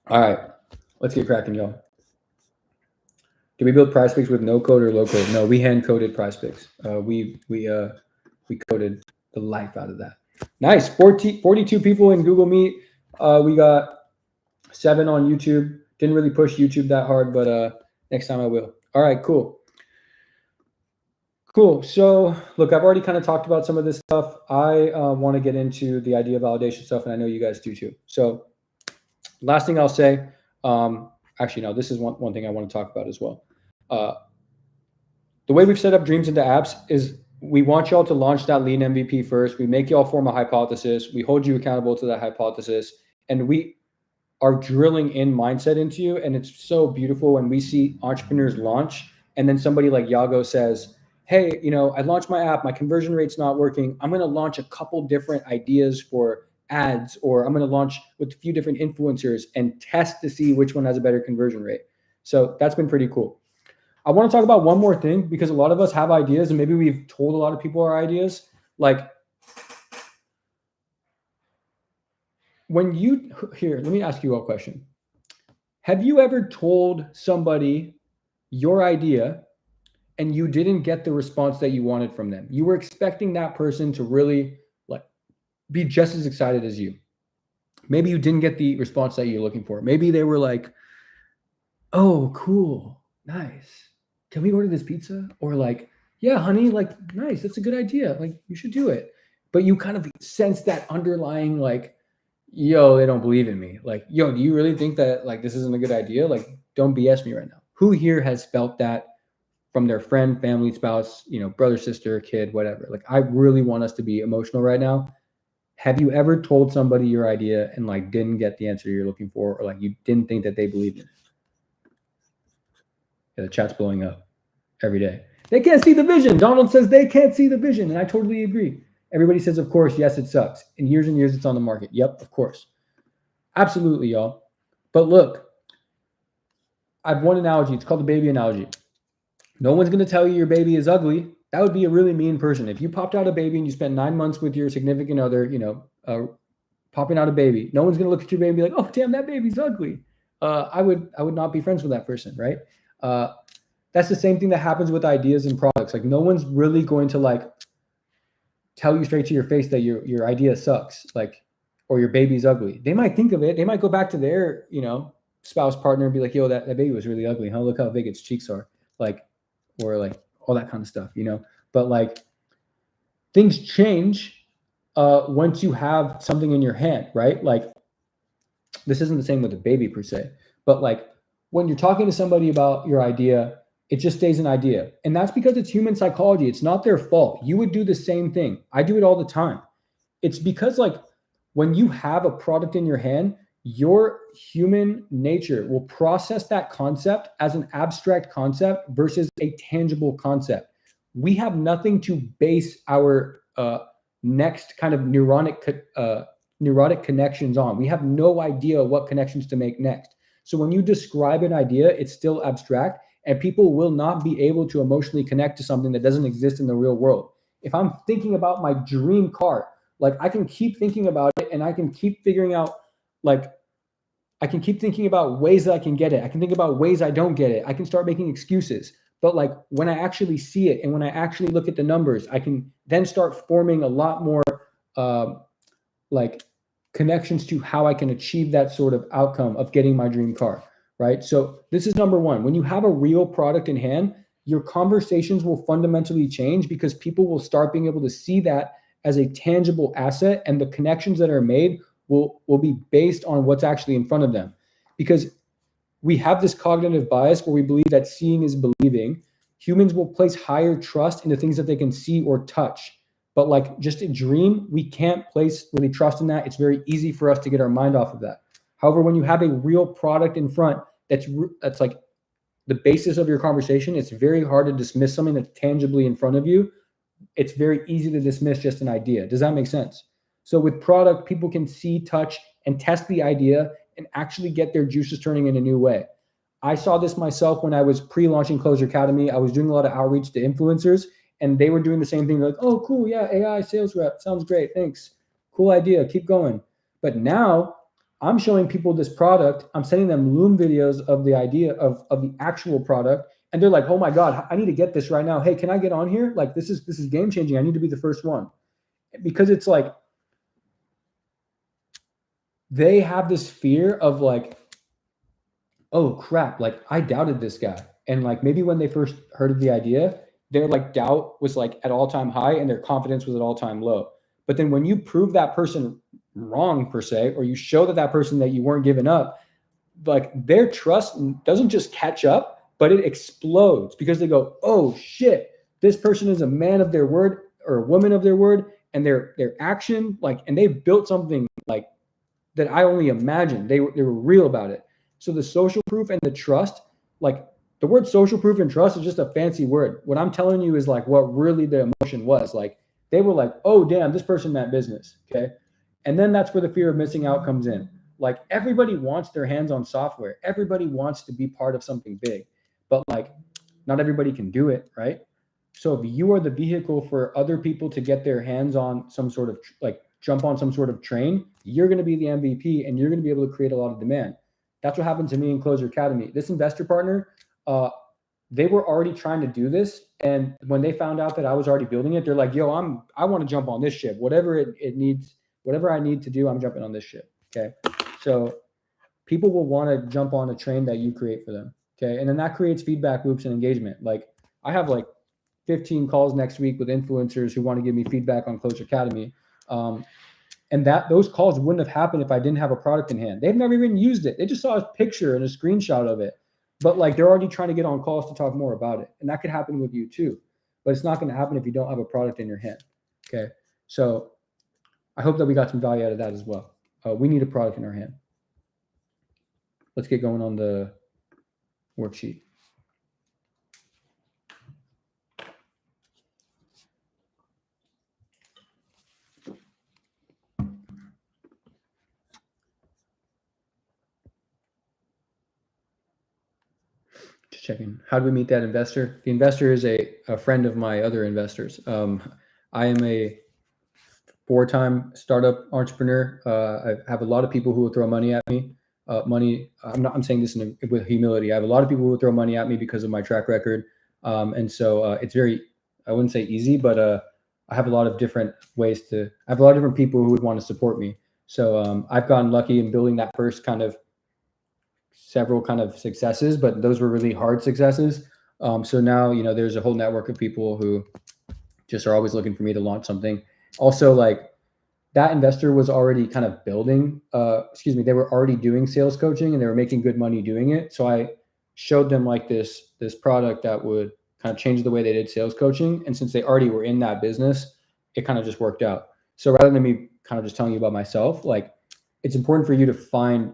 All right, let's get cracking, y'all. Did we build price picks with no code or low code? No, we hand coded price picks. We coded the life out of that. Nice, 42 people in Google Meet. We got 7 on YouTube. Didn't really push YouTube that hard, but next time I will. All right, cool. Cool. So look, I've already kind of talked about some of this stuff. I want to get into the idea validation stuff, and I know you guys do too. So last thing I'll say, actually, no, this is one thing I want to talk about as well. The way we've set up Dreams into Apps is we want y'all to launch that lean MVP first. We make y'all form a hypothesis. We hold you accountable to that hypothesis, and we are drilling in mindset into you. And it's so beautiful when we see entrepreneurs launch, and then somebody like Yago says, hey, you know, I launched my app, my conversion rate's not working. I'm going to launch a couple different ideas for ads, or I'm going to launch with a few different influencers and test to see which one has a better conversion rate. So that's been pretty cool. I want to talk about one more thing, because a lot of us have ideas and maybe we've told a lot of people our ideas. Like when here, let me ask you a question. Have you ever told somebody your idea and you didn't get the response that you wanted from them? You were expecting that person to really like be just as excited as you. Maybe you didn't get the response that you're looking for. Maybe they were like, oh, cool, nice. Can we order this pizza? Or like, yeah, honey, like, nice, that's a good idea. Like, you should do it. But you kind of sense that underlying like, yo, they don't believe in me. Like, yo, do you really think that like this isn't a good idea? Like, don't BS me right now. Who here has felt that from their friend, family, spouse, you know, brother, sister, kid, whatever? Like, I really want us to be emotional right now. Have you ever told somebody your idea and like didn't get the answer you're looking for, or like you didn't think that they believed in it? Yeah, the chat's blowing up every day. They can't see the vision. Donald says they can't see the vision, and I totally agree. Everybody says, of course, yes, it sucks. In years and years, it's on the market. Yep, of course. Absolutely, y'all. But look, I have one analogy. It's called the baby analogy. No one's going to tell you your baby is ugly. That would be a really mean person. If you popped out a baby and you spent 9 months with your significant other, you know, popping out a baby, no one's going to look at your baby and be like, oh, damn, that baby's ugly. I would not be friends with that person, right? That's the same thing that happens with ideas and products. Like no one's really going to like tell you straight to your face that your idea sucks, like, or your baby's ugly. They might think of it. They might go back to their, you know, spouse partner and be like, yo, that baby was really ugly. Huh? Look how big its cheeks are. Like, or like all that kind of stuff, you know? But like things change once you have something in your hand, right? Like this isn't the same with a baby per se, but like when you're talking to somebody about your idea, it just stays an idea. And that's because it's human psychology. It's not their fault. You would do the same thing. I do it all the time. It's because like when you have a product in your hand, your human nature will process that concept as an abstract concept versus a tangible concept. We have nothing to base our next kind of neurotic connections on. We have no idea what connections to make next. So when you describe an idea, it's still abstract. And people will not be able to emotionally connect to something that doesn't exist in the real world. If I'm thinking about my dream car, like I can keep thinking about it and I can keep figuring out, like, I can keep thinking about ways that I can get it. I can think about ways I don't get it. I can start making excuses. But like when I actually see it and when I actually look at the numbers, I can then start forming a lot more like connections to how I can achieve that sort of outcome of getting my dream car, right? So this is number one. When you have a real product in hand, your conversations will fundamentally change because people will start being able to see that as a tangible asset, and the connections that are made will be based on what's actually in front of them. Because we have this cognitive bias where we believe that seeing is believing. Humans will place higher trust in the things that they can see or touch. But like just a dream, we can't place really trust in that. It's very easy for us to get our mind off of that. However, when you have a real product in front that's like the basis of your conversation, it's very hard to dismiss something that's tangibly in front of you. It's very easy to dismiss just an idea. Does that make sense? So with product, people can see, touch, and test the idea and actually get their juices turning in a new way. I saw this myself when I was pre-launching Closer Academy. I was doing a lot of outreach to influencers, and they were doing the same thing. They're like, oh, cool, yeah, AI sales rep, sounds great, thanks. Cool idea, keep going. But now I'm showing people this product. I'm sending them Loom videos of the idea of the actual product, and they're like, oh my God, I need to get this right now. Hey, can I get on here? Like, this is game changing. I need to be the first one. Because it's like, they have this fear of like, oh crap, like I doubted this guy. And like maybe when they first heard of the idea, their like doubt was like at all-time high and their confidence was at all-time low. But then when you prove that person wrong per se, or you show that person that you weren't giving up, like their trust doesn't just catch up, but it explodes because they go, oh shit, this person is a man of their word or a woman of their word, and their action, like, and they built something like that I only imagined. They were real about it. So the social proof and the trust, like the word social proof and trust is just a fancy word. What I'm telling you is like what really the emotion was. Like they were like, oh damn, this person meant business. Okay. And then that's where the fear of missing out comes in. Like everybody wants their hands on software. Everybody wants to be part of something big, but like not everybody can do it, right? So if you are the vehicle for other people to get their hands on some sort of like jump on some sort of train, you're going to be the MVP and you're going to be able to create a lot of demand. That's what happened to me in Closer Academy. This investor partner, they were already trying to do this. And when they found out that I was already building it, they're like, yo, I want to jump on this ship. Whatever it needs, whatever I need to do, I'm jumping on this ship. Okay. So people will want to jump on a train that you create for them. Okay. And then that creates feedback loops and engagement. Like I have like 15 calls next week with influencers who want to give me feedback on Closer Academy. And those calls wouldn't have happened if I didn't have a product in hand. They've never even used it. They just saw a picture and a screenshot of it, but like they're already trying to get on calls to talk more about it. And that could happen with you too, but it's not going to happen if you don't have a product in your hand. Okay. So I hope that we got some value out of that as well. We need a product in our hand. Let's get going on the worksheet. Just checking. How do we meet that investor? The investor is a friend of my other investors. I am a 4-time startup entrepreneur. I have a lot of people who will throw money at me. I'm saying this with humility. I have a lot of people who will throw money at me because of my track record. And so it's very, I wouldn't say easy, but I have a lot of different ways I have a lot of different people who would want to support me. So I've gotten lucky in building that first kind of several kind of successes, but those were really hard successes. So now, there's a whole network of people who just are always looking for me to launch something. Also, like that investor was already kind of building, they were already doing sales coaching and they were making good money doing it. So I showed them like this product that would kind of change the way they did sales coaching. And since they already were in that business, it kind of just worked out. So rather than me kind of just telling you about myself, like it's important for you to find,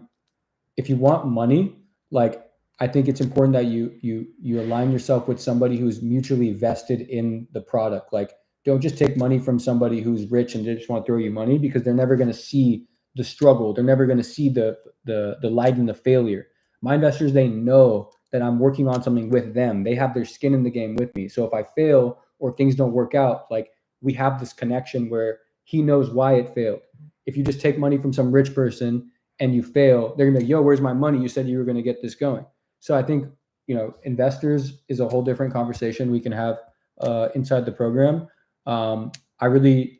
if you want money, like I think it's important that you align yourself with somebody who's mutually vested in the product. Like don't just take money from somebody who's rich and they just want to throw you money, because they're never going to see the struggle. They're never going to see the light in the failure. My investors, they know that I'm working on something with them. They have their skin in the game with me. So if I fail or things don't work out, like we have this connection where he knows why it failed. If you just take money from some rich person and you fail, they're gonna be like, yo, where's my money? You said you were gonna get this going. So I think, investors is a whole different conversation we can have inside the program. I really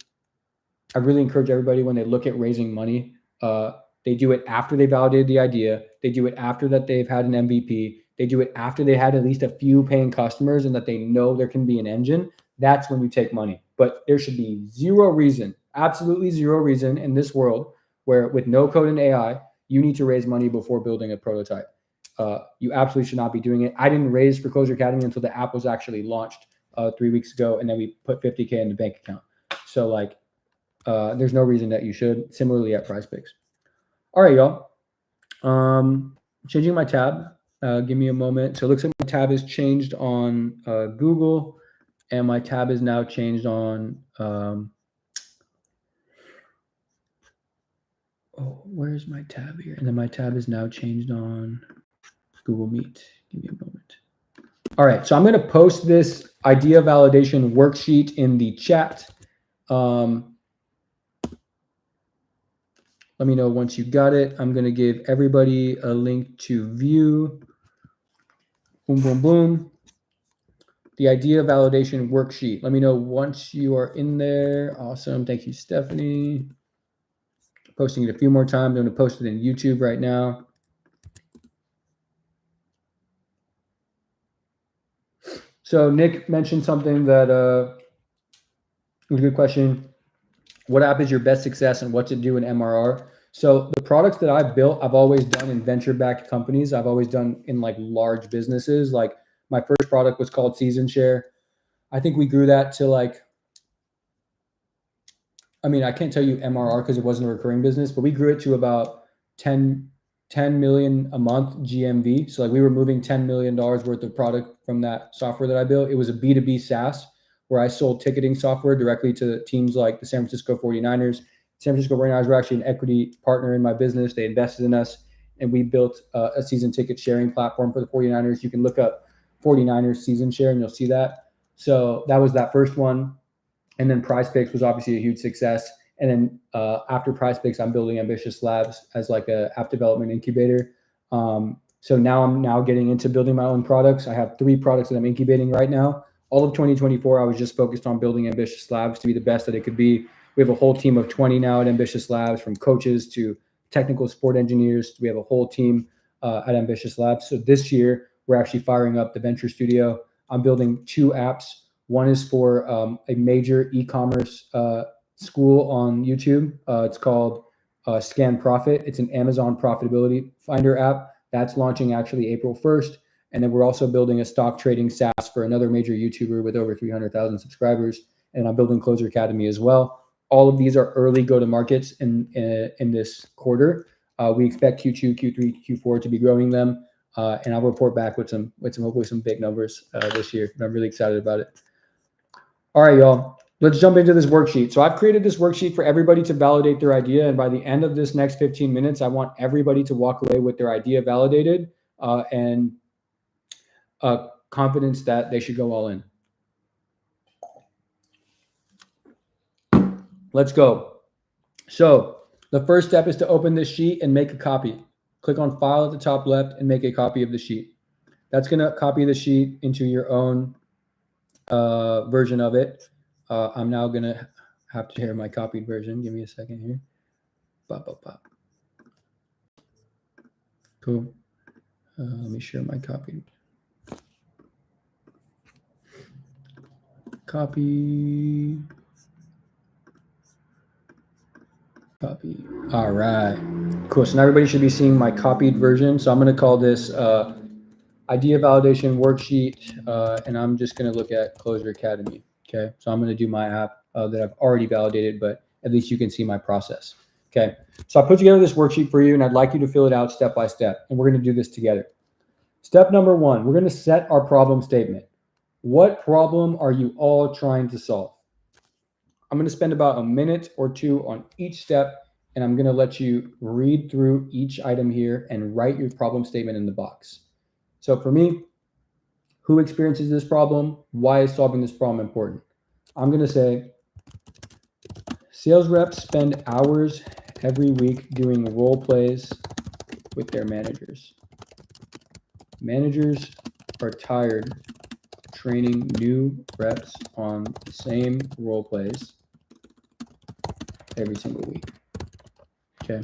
encourage everybody when they look at raising money, they do it after they validated the idea. They do it after that they've had an MVP. They do it after they had at least a few paying customers and that they know there can be an engine. That's when you take money. But there should be zero reason, absolutely zero reason in this world where with no code and AI, you need to raise money before building a prototype. You absolutely should not be doing it. I didn't raise for Closure Academy until the app was actually launched 3 weeks ago, and then we put $50K in the bank account. So there's no reason that you should. Similarly at PrizePicks. All right, y'all. Changing my tab. Give me a moment. So it looks like my tab is changed on Google, and my tab is now changed on. Where's my tab here? And then my tab is now changed on Google Meet. Give me a moment. All right, so I'm going to post this idea validation worksheet in the chat. Let me know once you got it. I'm going to give everybody a link to view. Boom, boom, boom. The idea validation worksheet. Let me know once you are in there. Awesome. Thank you, Stephanie. Posting it a few more times. I'm going to post it in YouTube right now. So Nick mentioned something that was a good question. What app is your best success and what to do in MRR? So the products that I've built, I've always done in venture-backed companies. I've always done in like large businesses. Like my first product was called Season Share. I think we grew that to I can't tell you MRR because it wasn't a recurring business, but we grew it to about 10 million a month GMV. So we were moving $10 million worth of product from that software that I built. It was a B2B SaaS where I sold ticketing software directly to teams like the San Francisco 49ers. San Francisco 49ers were actually an equity partner in my business. They invested in us, and we built a season ticket sharing platform for the 49ers. You can look up 49ers season share, and you'll see that. So that was that first one. And then PrizePicks was obviously a huge success. And then after PrizePicks, I'm building Ambitious Labs as like a app development incubator. So now I'm getting into building my own products. I have 3 products that I'm incubating right now. All of 2024, I was just focused on building Ambitious Labs to be the best that it could be. We have a whole team of 20 now at Ambitious Labs, from coaches to technical support engineers. We have a whole team at Ambitious Labs. So this year, we're actually firing up the Venture Studio. I'm building 2 apps. One is for a major e-commerce school on YouTube. It's called Scan Profit. It's an Amazon profitability finder app that's launching actually April 1st. And then we're also building a stock trading SaaS for another major YouTuber with over 300,000 subscribers. And I'm building Closure Academy as well. All of these are early go-to-markets in this quarter. We expect Q2, Q3, Q4 to be growing them. And I'll report back with hopefully some big numbers this year. I'm really excited about it. All right, y'all. Let's jump into this worksheet. So I've created this worksheet for everybody to validate their idea. And by the end of this next 15 minutes, I want everybody to walk away with their idea validated and confidence that they should go all in. Let's go. So the first step is to open this sheet and make a copy. Click on File at the top left and make a copy of the sheet. That's going to copy the sheet into your own version of it. I'm now going to have to share my copied version. Give me a second here. Pop, pop, pop. Cool. Let me share my copied. Copy. Copy. All right. Cool. So now everybody should be seeing my copied version. So I'm going to call this idea validation worksheet, and I'm just going to look at Closure Academy. Okay. So I'm going to do my app that I've already validated, but at least you can see my process. Okay. So I put together this worksheet for you, and I'd like you to fill it out step by step, and we're going to do this together. Step number 1, we're going to set our problem statement. What problem are you all trying to solve? I'm going to spend about a minute or 2 on each step, and I'm going to let you read through each item here and write your problem statement in the box. So for me, who experiences this problem? Why is solving this problem important? I'm going to say sales reps spend hours every week doing role plays with their managers. Managers are tired training new reps on the same role plays every single week. Okay.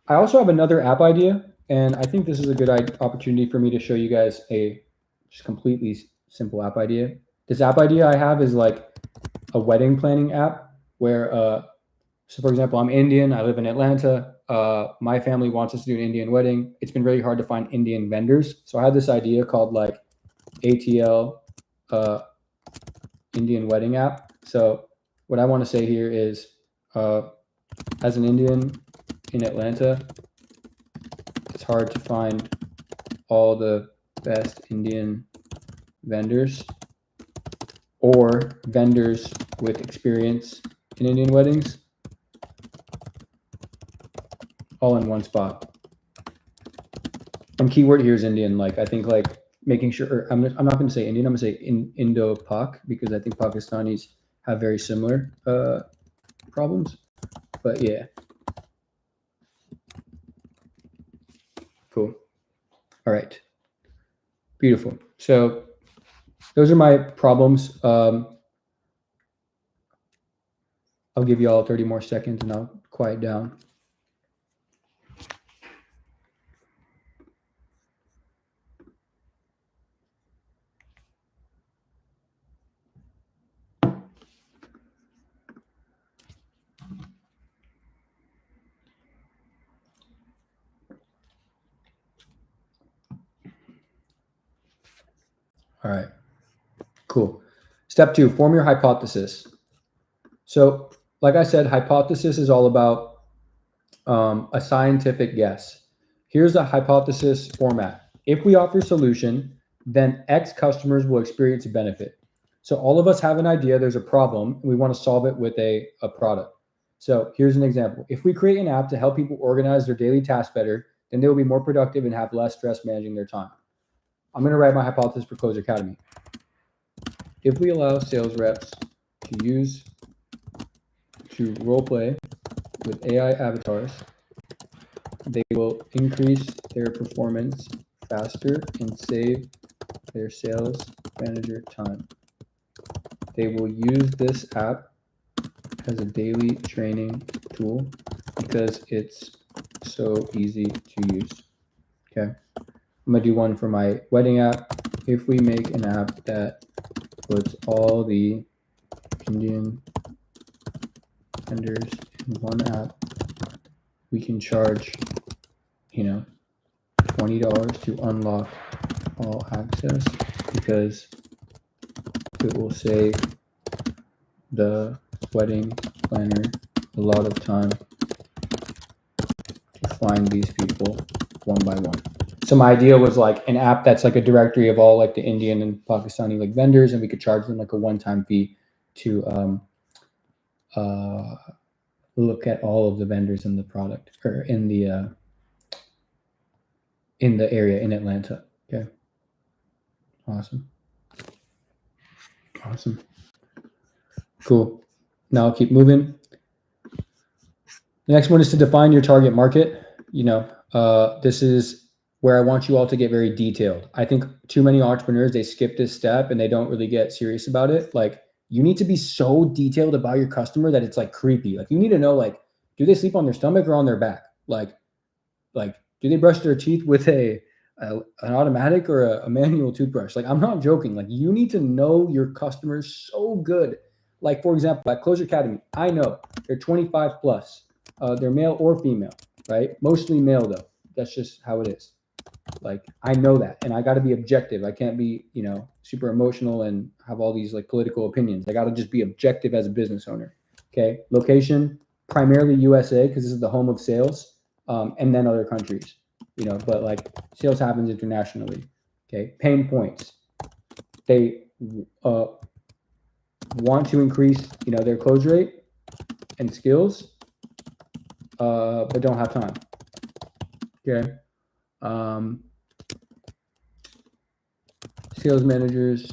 I also have another app idea, and I think this is a good opportunity for me to show you guys a just completely simple app idea. This app idea I have is like a wedding planning app where, so for example, I'm Indian, I live in Atlanta. My family wants us to do an Indian wedding. It's been really hard to find Indian vendors. So I had this idea called like ATL Indian wedding app. So what I want to say here is, as an Indian in Atlanta, it's hard to find all the best Indian vendors or vendors with experience in Indian weddings all in one spot. And keyword here is Indian. Like I think like making sure, I'm not going to say Indian, I'm going to say Indo-Pak, because I think Pakistanis have very similar problems. But yeah. Cool. All right. Beautiful. So those are my problems. I'll give you all 30 more seconds and I'll quiet down. All right. Cool. Step 2, form your hypothesis. So like I said, hypothesis is all about a scientific guess. Here's a hypothesis format. If we offer solution, then X customers will experience a benefit. So all of us have an idea, there's a problem, and we want to solve it with a product. So here's an example. If we create an app to help people organize their daily tasks better, then they will be more productive and have less stress managing their time. I'm going to write my hypothesis for Closer Academy. If we allow sales reps to role play with AI avatars, they will increase their performance faster and save their sales manager time. They will use this app as a daily training tool because it's so easy to use. Okay. I'm going to do one for my wedding app. If we make an app that puts all the Indian vendors in one app, we can charge, $20 to unlock all access because it will save the wedding planner a lot of time to find these people one by one. So my idea was like an app that's like a directory of all like the Indian and Pakistani like vendors, and we could charge them like a one-time fee to look at all of the vendors in the product or in the area in Atlanta. Okay. Awesome. Cool. Now I'll keep moving. The next one is to define your target market. This is where I want you all to get very detailed. I think too many entrepreneurs, they skip this step and they don't really get serious about it. Like you need to be so detailed about your customer that it's like creepy. Like you need to know, like, do they sleep on their stomach or on their back? Like do they brush their teeth with an automatic or a manual toothbrush? Like I'm not joking. Like you need to know your customers so good. Like for example, at Closure Academy, I know they're 25 plus. They're male or female, right? Mostly male though. That's just how it is. Like I know that, and I got to be objective. I can't be, super emotional and have all these like political opinions. I got to just be objective as a business owner. Okay. Location, primarily USA, because this is the home of sales, and then other countries, but like sales happens internationally. Okay. Pain points. They want to increase, their close rate and skills, but don't have time. Okay. sales managers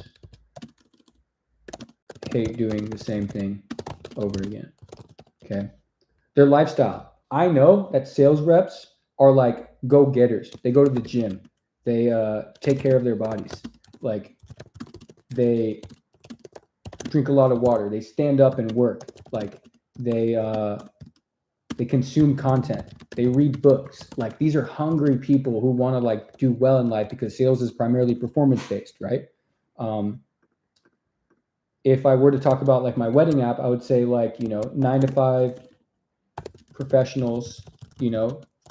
hate doing the same thing over again. Okay. Their lifestyle. I know that sales reps are like go-getters. They go to the gym. They take care of their bodies. Like they drink a lot of water. They stand up and work. Like they consume content. They read books. Like these are hungry people who want to like do well in life because sales is primarily performance based, right? If I were to talk about like my wedding app, I would say like, 9 to 5 professionals,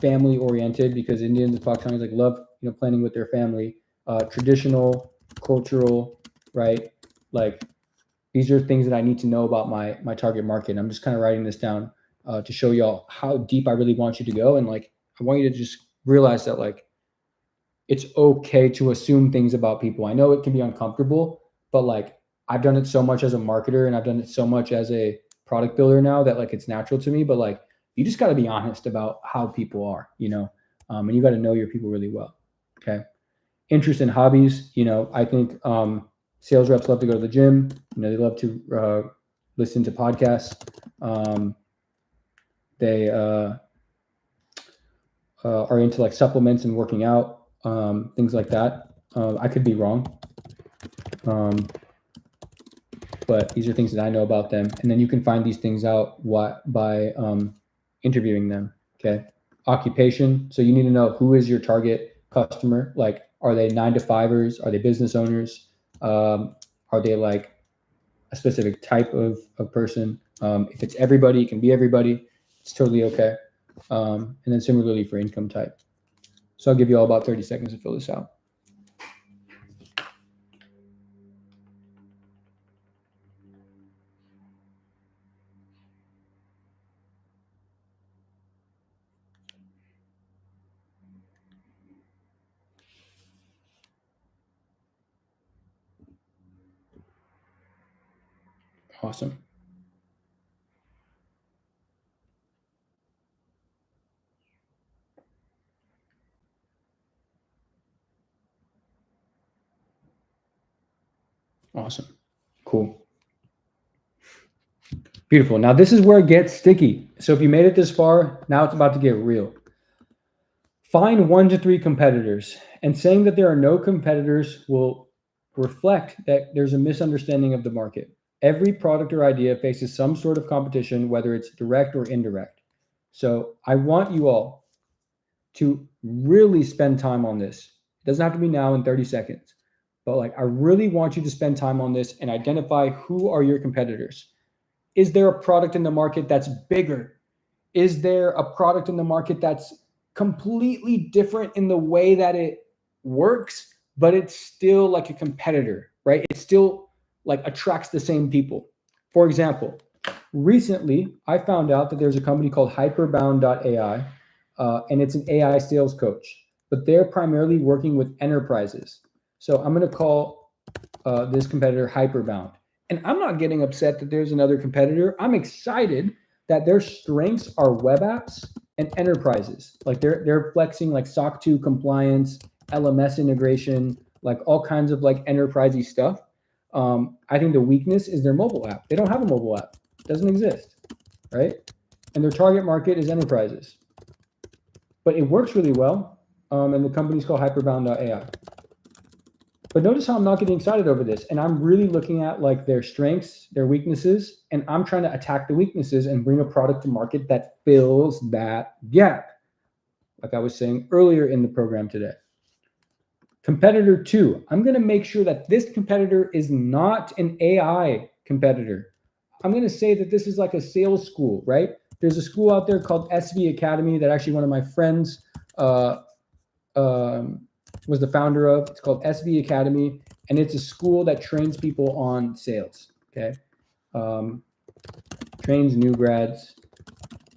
family oriented, because Indians and Pakistanis like love, planning with their family, traditional, cultural, right? Like these are things that I need to know about my target market. I'm just kind of writing this down to show y'all how deep I really want you to go. And like, I want you to just realize that like, it's okay to assume things about people. I know it can be uncomfortable, but like I've done it so much as a marketer and I've done it so much as a product builder now that like it's natural to me, but like you just got to be honest about how people are, and you got to know your people really well. Okay. Interest in hobbies. I think sales reps love to go to the gym. They love to listen to podcasts. They are into like supplements and working out, things like that. I could be wrong. But these are things that I know about them. And then you can find these things out by interviewing them. Okay. Occupation. So you need to know who is your target customer. Like, are they 9 to 5ers? Are they business owners? Are they like a specific type of person? If it's everybody, it can be everybody. It's totally okay. And then similarly for income type. So I'll give you all about 30 seconds to fill this out. Awesome. Awesome. Cool. Beautiful. Now this is where it gets sticky. So if you made it this far, now it's about to get real. Find 1 to 3 competitors, and saying that there are no competitors will reflect that there's a misunderstanding of the market. Every product or idea faces some sort of competition, whether it's direct or indirect. So I want you all to really spend time on this. It doesn't have to be now in 30 seconds, but like I really want you to spend time on this and identify who are your competitors. Is there a product in the market that's bigger? Is there a product in the market that's completely different in the way that it works, but it's still like a competitor, right? It still like attracts the same people. For example, recently I found out that there's a company called hyperbound.ai, and it's an AI sales coach, but they're primarily working with enterprises. So I'm going to call this competitor Hyperbound. And I'm not getting upset that there's another competitor. I'm excited that their strengths are web apps and enterprises. Like they're flexing like SOC 2 compliance, LMS integration, like all kinds of like enterprisey stuff. I think the weakness is their mobile app. They don't have a mobile app. It doesn't exist, right? And their target market is enterprises. But it works really well. And the company's called hyperbound.ai. But notice how I'm not getting excited over this. And I'm really looking at like their strengths, their weaknesses, and I'm trying to attack the weaknesses and bring a product to market that fills that gap. Like I was saying earlier in the program today. Competitor 2, I'm going to make sure that this competitor is not an AI competitor. I'm going to say that this is like a sales school, right? There's a school out there called SV Academy that actually one of my friends was the founder of. It's called SV Academy, and it's a school that trains people on sales. Okay, trains new grads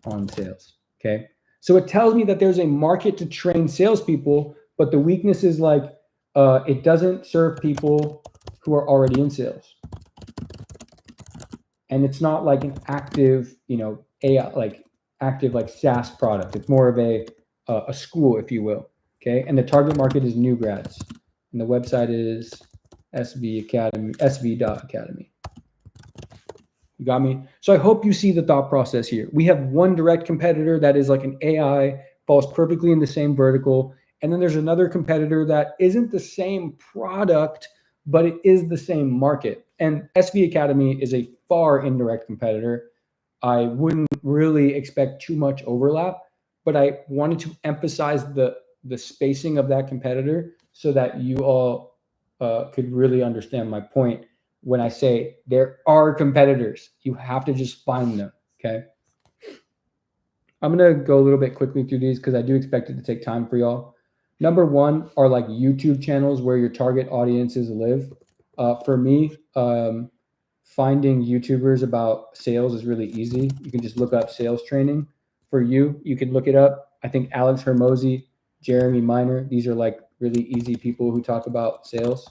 on sales. Okay, so it tells me that there's a market to train salespeople, but the weakness is like it doesn't serve people who are already in sales, and it's not like an active, AI like active like SaaS product. It's more of a school, if you will. Okay, and the target market is new grads, and the website is SV.academy. You got me? So I hope you see the thought process here. We have one direct competitor that is like an AI, falls perfectly in the same vertical. And then there's another competitor that isn't the same product, but it is the same market. And SV Academy is a far indirect competitor. I wouldn't really expect too much overlap, but I wanted to emphasize the spacing of that competitor so that you all could really understand my point when I say there are competitors. You have to just find them, okay? I'm going to go a little bit quickly through these because I do expect it to take time for y'all. Number one are like YouTube channels where your target audiences live. For me, finding YouTubers about sales is really easy. You can just look up sales training. For you, you can look it up. I think Alex Hermosi, Jeremy Miner, these are like really easy people who talk about sales.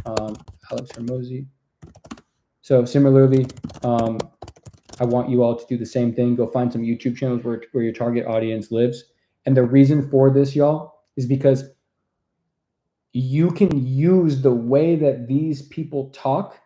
Alex Hermosi. So similarly, I want you all to do the same thing. Go find some YouTube channels where your target audience lives. And the reason for this, y'all, is because you can use the way that these people talk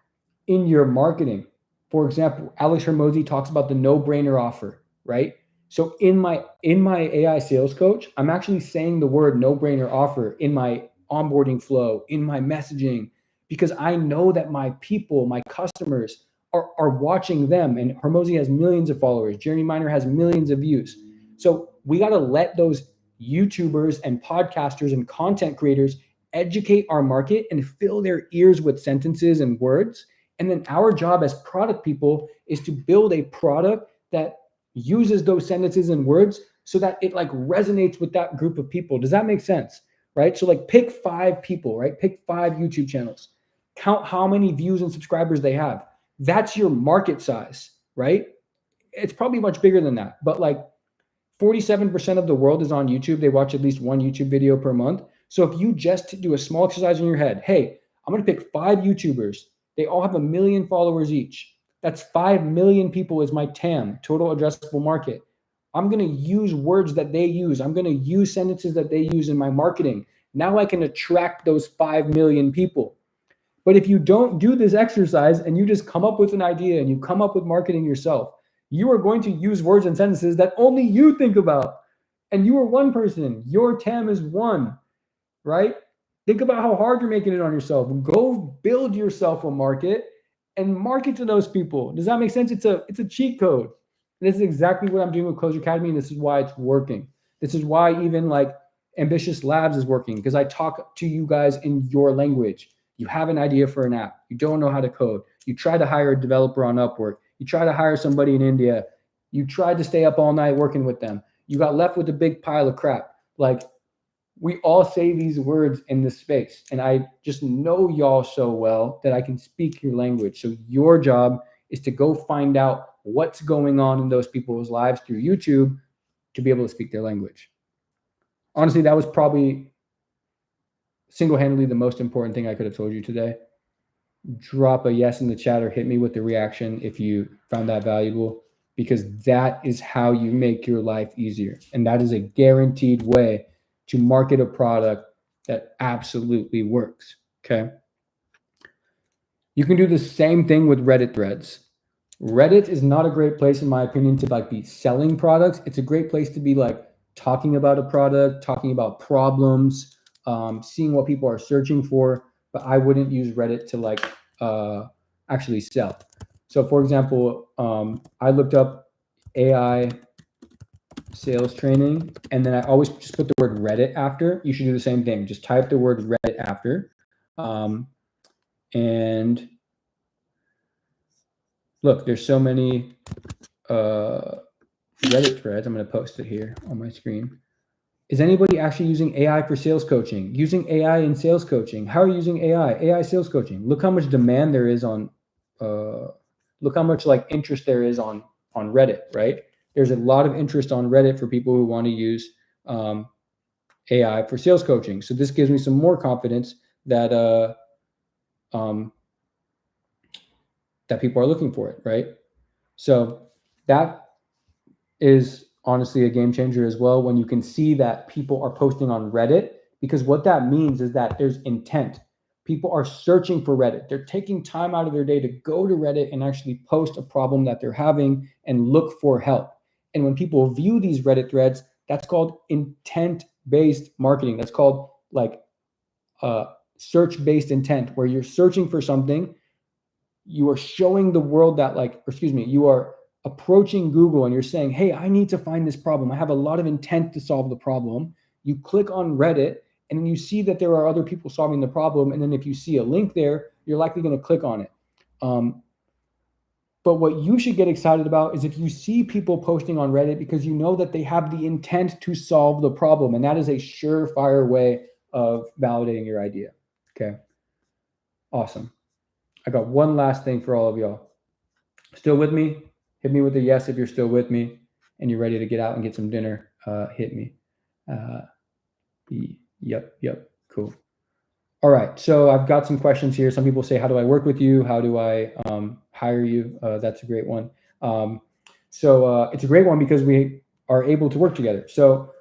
in your marketing. For example, Alex Hermosi talks about the no-brainer offer, right? So in my AI sales coach, I'm actually saying the word no-brainer offer in my onboarding flow, in my messaging, because I know that my people, my customers are watching them. And Hermosi has millions of followers. Jeremy Miner has millions of views. So we got to let those YouTubers and podcasters and content creators educate our market and fill their ears with sentences and words. And then our job as product people is to build a product that uses those sentences and words so that it like resonates with that group of people. Does that make sense? Right? So like pick 5 people, right? Pick 5 YouTube channels. Count how many views and subscribers they have. That's your market size, right? It's probably much bigger than that, but like 47% of the world is on YouTube. They watch at least one YouTube video per month. So if you just do a small exercise in your head, hey, I'm going to pick 5 YouTubers. They all have 1 million followers each. That's 5 million people is my TAM, total addressable market. I'm going to use words that they use. I'm going to use sentences that they use in my marketing. Now I can attract those 5 million people. But if you don't do this exercise and you just come up with an idea and you come up with marketing yourself, you are going to use words and sentences that only you think about. And you are one person. Your TAM is one, right? Think about how hard you're making it on yourself. Go build yourself a market and market to those people. Does that make sense? It's a cheat code. And this is exactly what I'm doing with Close Your Academy, and this is why it's working. This is why even like Ambitious Labs is working, because I talk to you guys in your language. You have an idea for an app. You don't know how to code. You try to hire a developer on Upwork. You try to hire somebody in India. You tried to stay up all night working with them. You got left with a big pile of crap. Like, we all say these words in this space. And I just know y'all so well that I can speak your language. So your job is to go find out what's going on in those people's lives through YouTube to be able to speak their language. Honestly, that was probably single-handedly the most important thing I could have told you today. Drop a yes in the chat or hit me with the reaction if you found that valuable, because that is how you make your life easier. And that is a guaranteed way to market a product that absolutely works, okay? You can do the same thing with Reddit threads. Reddit is not a great place, in my opinion, to like be selling products. It's a great place to be like talking about a product, talking about problems, seeing what people are searching for, but I wouldn't use Reddit to like actually sell. So for example, I looked up AI sales training, and then I always just put the word Reddit after. You should do the same thing. Just type the word Reddit after. And look, there's so many Reddit threads. I'm going to post it here on my screen. Is anybody actually using AI for sales coaching? Using AI in sales coaching? How are you using AI? AI sales coaching. Look how much demand there is on, look how much like interest there is on Reddit, right? There's a lot of interest on Reddit for people who want to use AI for sales coaching. So this gives me some more confidence that that people are looking for it, right? So that is honestly a game changer as well, when you can see that people are posting on Reddit, because what that means is that there's intent. People are searching for Reddit. They're taking time out of their day to go to Reddit and actually post a problem that they're having and look for help. And when people view these Reddit threads, that's called intent-based marketing. That's called like search-based intent, where you're searching for something, you are showing the world that you are approaching Google and you're saying, hey, I need to find this problem. I have a lot of intent to solve the problem. You click on Reddit and then you see that there are other people solving the problem. And then if you see a link there, you're likely going to click on it. But what you should get excited about is if you see people posting on Reddit, because you know that they have the intent to solve the problem. And that is a surefire way of validating your idea. Okay. Awesome. I got one last thing for all of y'all. Still with me? Hit me with a yes if you're still with me and you're ready to get out and get some dinner. Hit me. Yep. Cool. All right. So I've got some questions here. Some people say, how do I work with you? How do I hire you? That's a great one. So it's a great one because we are able to work together. So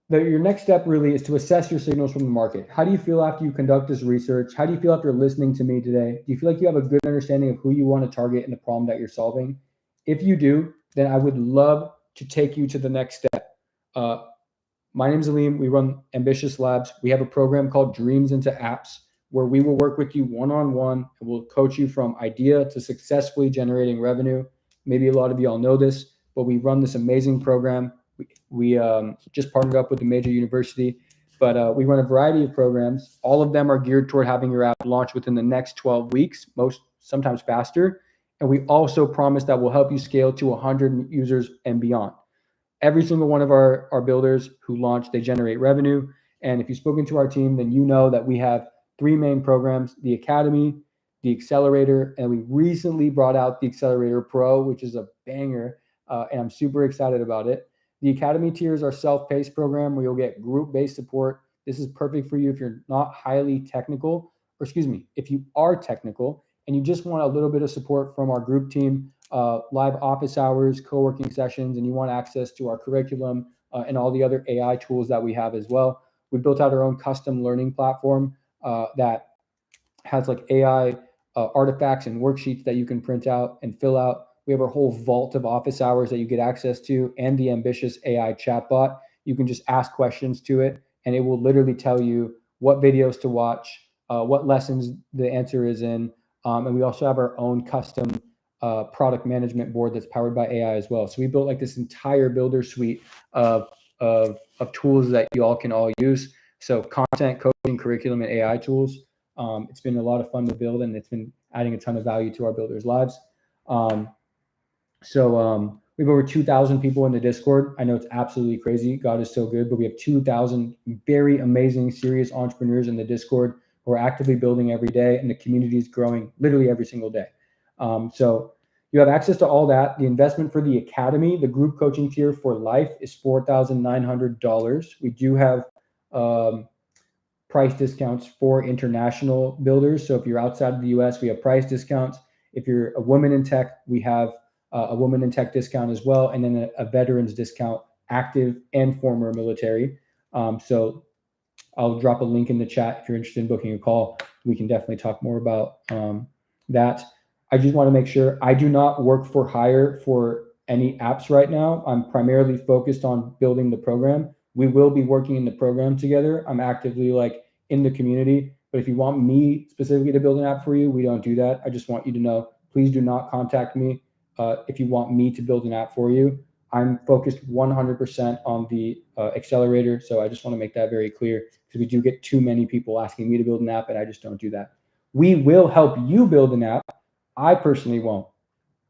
your next step really is to assess your signals from the market. How do you feel after you conduct this research? How do you feel after listening to me today? Do you feel like you have a good understanding of who you want to target and the problem that you're solving? If you do, then I would love to take you to the next step. My name is Aleem. We run Ambitious Labs. We have a program called Dreams into Apps, where we will work with you one-on-one and we'll coach you from idea to successfully generating revenue. Maybe a lot of y'all know this, but we run this amazing program. We just partnered up with a major university, but we run a variety of programs. All of them are geared toward having your app launch within the next 12 weeks, sometimes faster. And we also promise that we'll help you scale to 100 users and beyond. Every single one of our builders who launch, they generate revenue. And if you've spoken to our team, then you know that we have 3 main programs: the Academy, the Accelerator, and we recently brought out the Accelerator Pro, which is a banger, and I'm super excited about it. The Academy tier is our self-paced program where you'll get group-based support. This is perfect for you if you're not highly technical, or if you are technical and you just want a little bit of support from our group team, live office hours, co-working sessions, and you want access to our curriculum and all the other AI tools that we have as well. We built out our own custom learning platform that has like AI artifacts and worksheets that you can print out and fill out. We have our whole vault of office hours that you get access to, and the Ambitious AI chatbot. You can just ask questions to it, and it will literally tell you what videos to watch, what lessons the answer is in. And we also have our own custom product management board that's powered by AI as well. So we built like this entire builder suite of tools that you all can all use. So content, coaching, curriculum, and AI tools. It's been a lot of fun to build, and it's been adding a ton of value to our builders' lives. So we have over 2,000 people in the Discord. I know it's absolutely crazy. God is so good, but we have 2,000 very amazing, serious entrepreneurs in the Discord who are actively building every day, and the community is growing literally every single day. So you have access to all that. The investment for the Academy, the group coaching tier for life, is $4,900. We do have price discounts for international builders. So if you're outside of the US, we have price discounts. If you're a woman in tech, we have a woman in tech discount as well, and then a veterans discount, active and former military. So I'll drop a link in the chat if you're interested in booking a call. We can definitely talk more about that. I just want to make sure I do not work for hire for any apps right now. I'm primarily focused on building the program. We will be working in the program together. I'm actively in the community, but if you want me specifically to build an app for you, we don't do that. I just want you to know, please do not contact me if you want me to build an app for you. I'm focused 100% on the accelerator. So I just want to make that very clear, because we do get too many people asking me to build an app, and I just don't do that. We will help you build an app. I personally won't.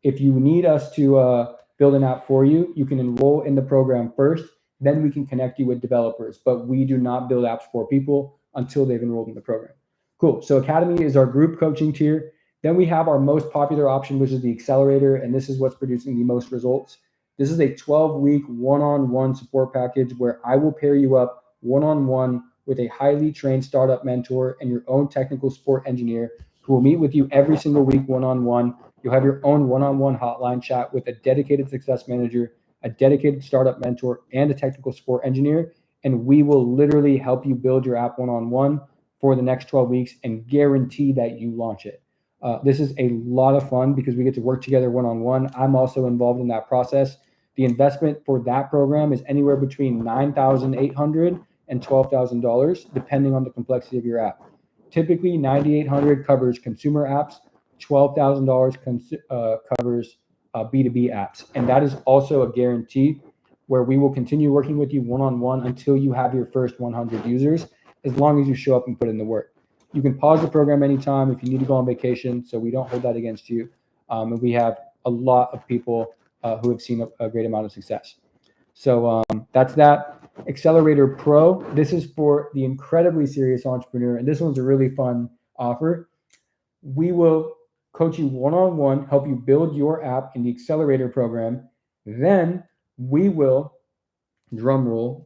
If you need us to build an app for you, you can enroll in the program first. Then we can connect you with developers. But we do not build apps for people until they've enrolled in the program. Cool. So Academy is our group coaching tier. Then we have our most popular option, which is the Accelerator, and this is what's producing the most results. This is a 12-week one-on-one support package where I will pair you up one-on-one with a highly trained startup mentor and your own technical support engineer who will meet with you every single week one-on-one. You'll have your own one-on-one hotline chat with a dedicated success manager, a dedicated startup mentor, and a technical support engineer, and we will literally help you build your app one-on-one for the next 12 weeks and guarantee that you launch it. This is a lot of fun because we get to work together one-on-one. I'm also involved in that process. The investment for that program is anywhere between $9,800 and $12,000, depending on the complexity of your app. Typically, $9,800 covers consumer apps, $12,000 covers B2B apps. And that is also a guarantee where we will continue working with you one-on-one until you have your first 100 users, as long as you show up and put in the work. You can pause the program anytime if you need to go on vacation, so we don't hold that against you. And we have a lot of people who have seen a great amount of success. So that's that. Accelerator Pro, this is for the incredibly serious entrepreneur, and this one's a really fun offer. We will coach you one-on-one, help you build your app in the Accelerator program. Then we will, drum roll,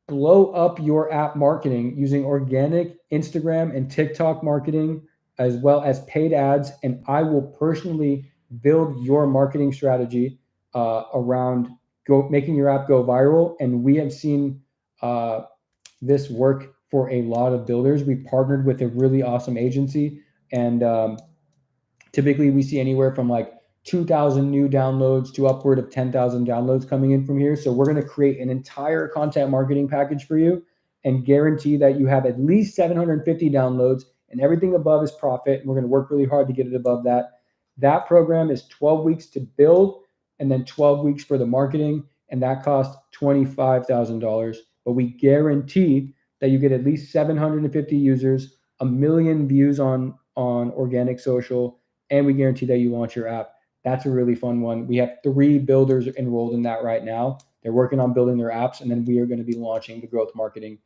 blow up your app marketing using organic Instagram and TikTok marketing, as well as paid ads. And I will personally build your marketing strategy around making your app go viral. And we have seen this work for a lot of builders. We partnered with a really awesome agency, and typically we see anywhere from like 2,000 new downloads to upward of 10,000 downloads coming in from here. So we're going to create an entire content marketing package for you and guarantee that you have at least 750 downloads, and everything above is profit. And we're going to work really hard to get it above that. That program is 12 weeks to build and then 12 weeks for the marketing. And that costs $25,000. But we guarantee that you get at least 750 users, 1 million views on organic social, and we guarantee that you launch your app. That's a really fun one. We have 3 builders enrolled in that right now. They're working on building their apps, and then we are going to be launching the growth marketing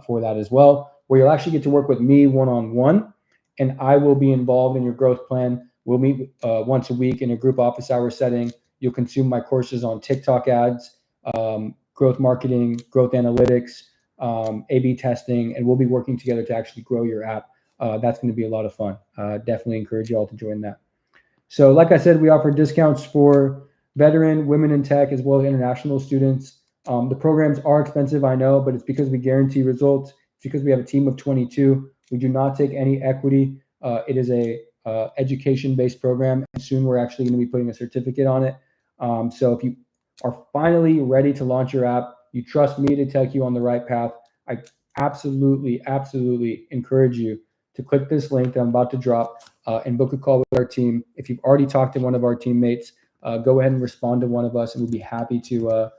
for that as well, where you'll actually get to work with me one-on-one, and I will be involved in your growth plan. We'll meet once a week in a group office hour setting. You'll consume my courses on TikTok ads, growth marketing, growth analytics, A/B testing, and we'll be working together to actually grow your app. That's going to be a lot of fun. Definitely encourage you all to join that. So like I said, we offer discounts for veteran, women in tech, as well as international students. The programs are expensive, I know, but it's because we guarantee results. It's because we have a team of 22. We do not take any equity. It is a education-based program, and soon we're actually going to be putting a certificate on it. So if you are finally ready to launch your app, you trust me to take you on the right path, I absolutely encourage you to click this link that I'm about to drop and book a call with our team. If you've already talked to one of our teammates, go ahead and respond to one of us, and we'd be happy to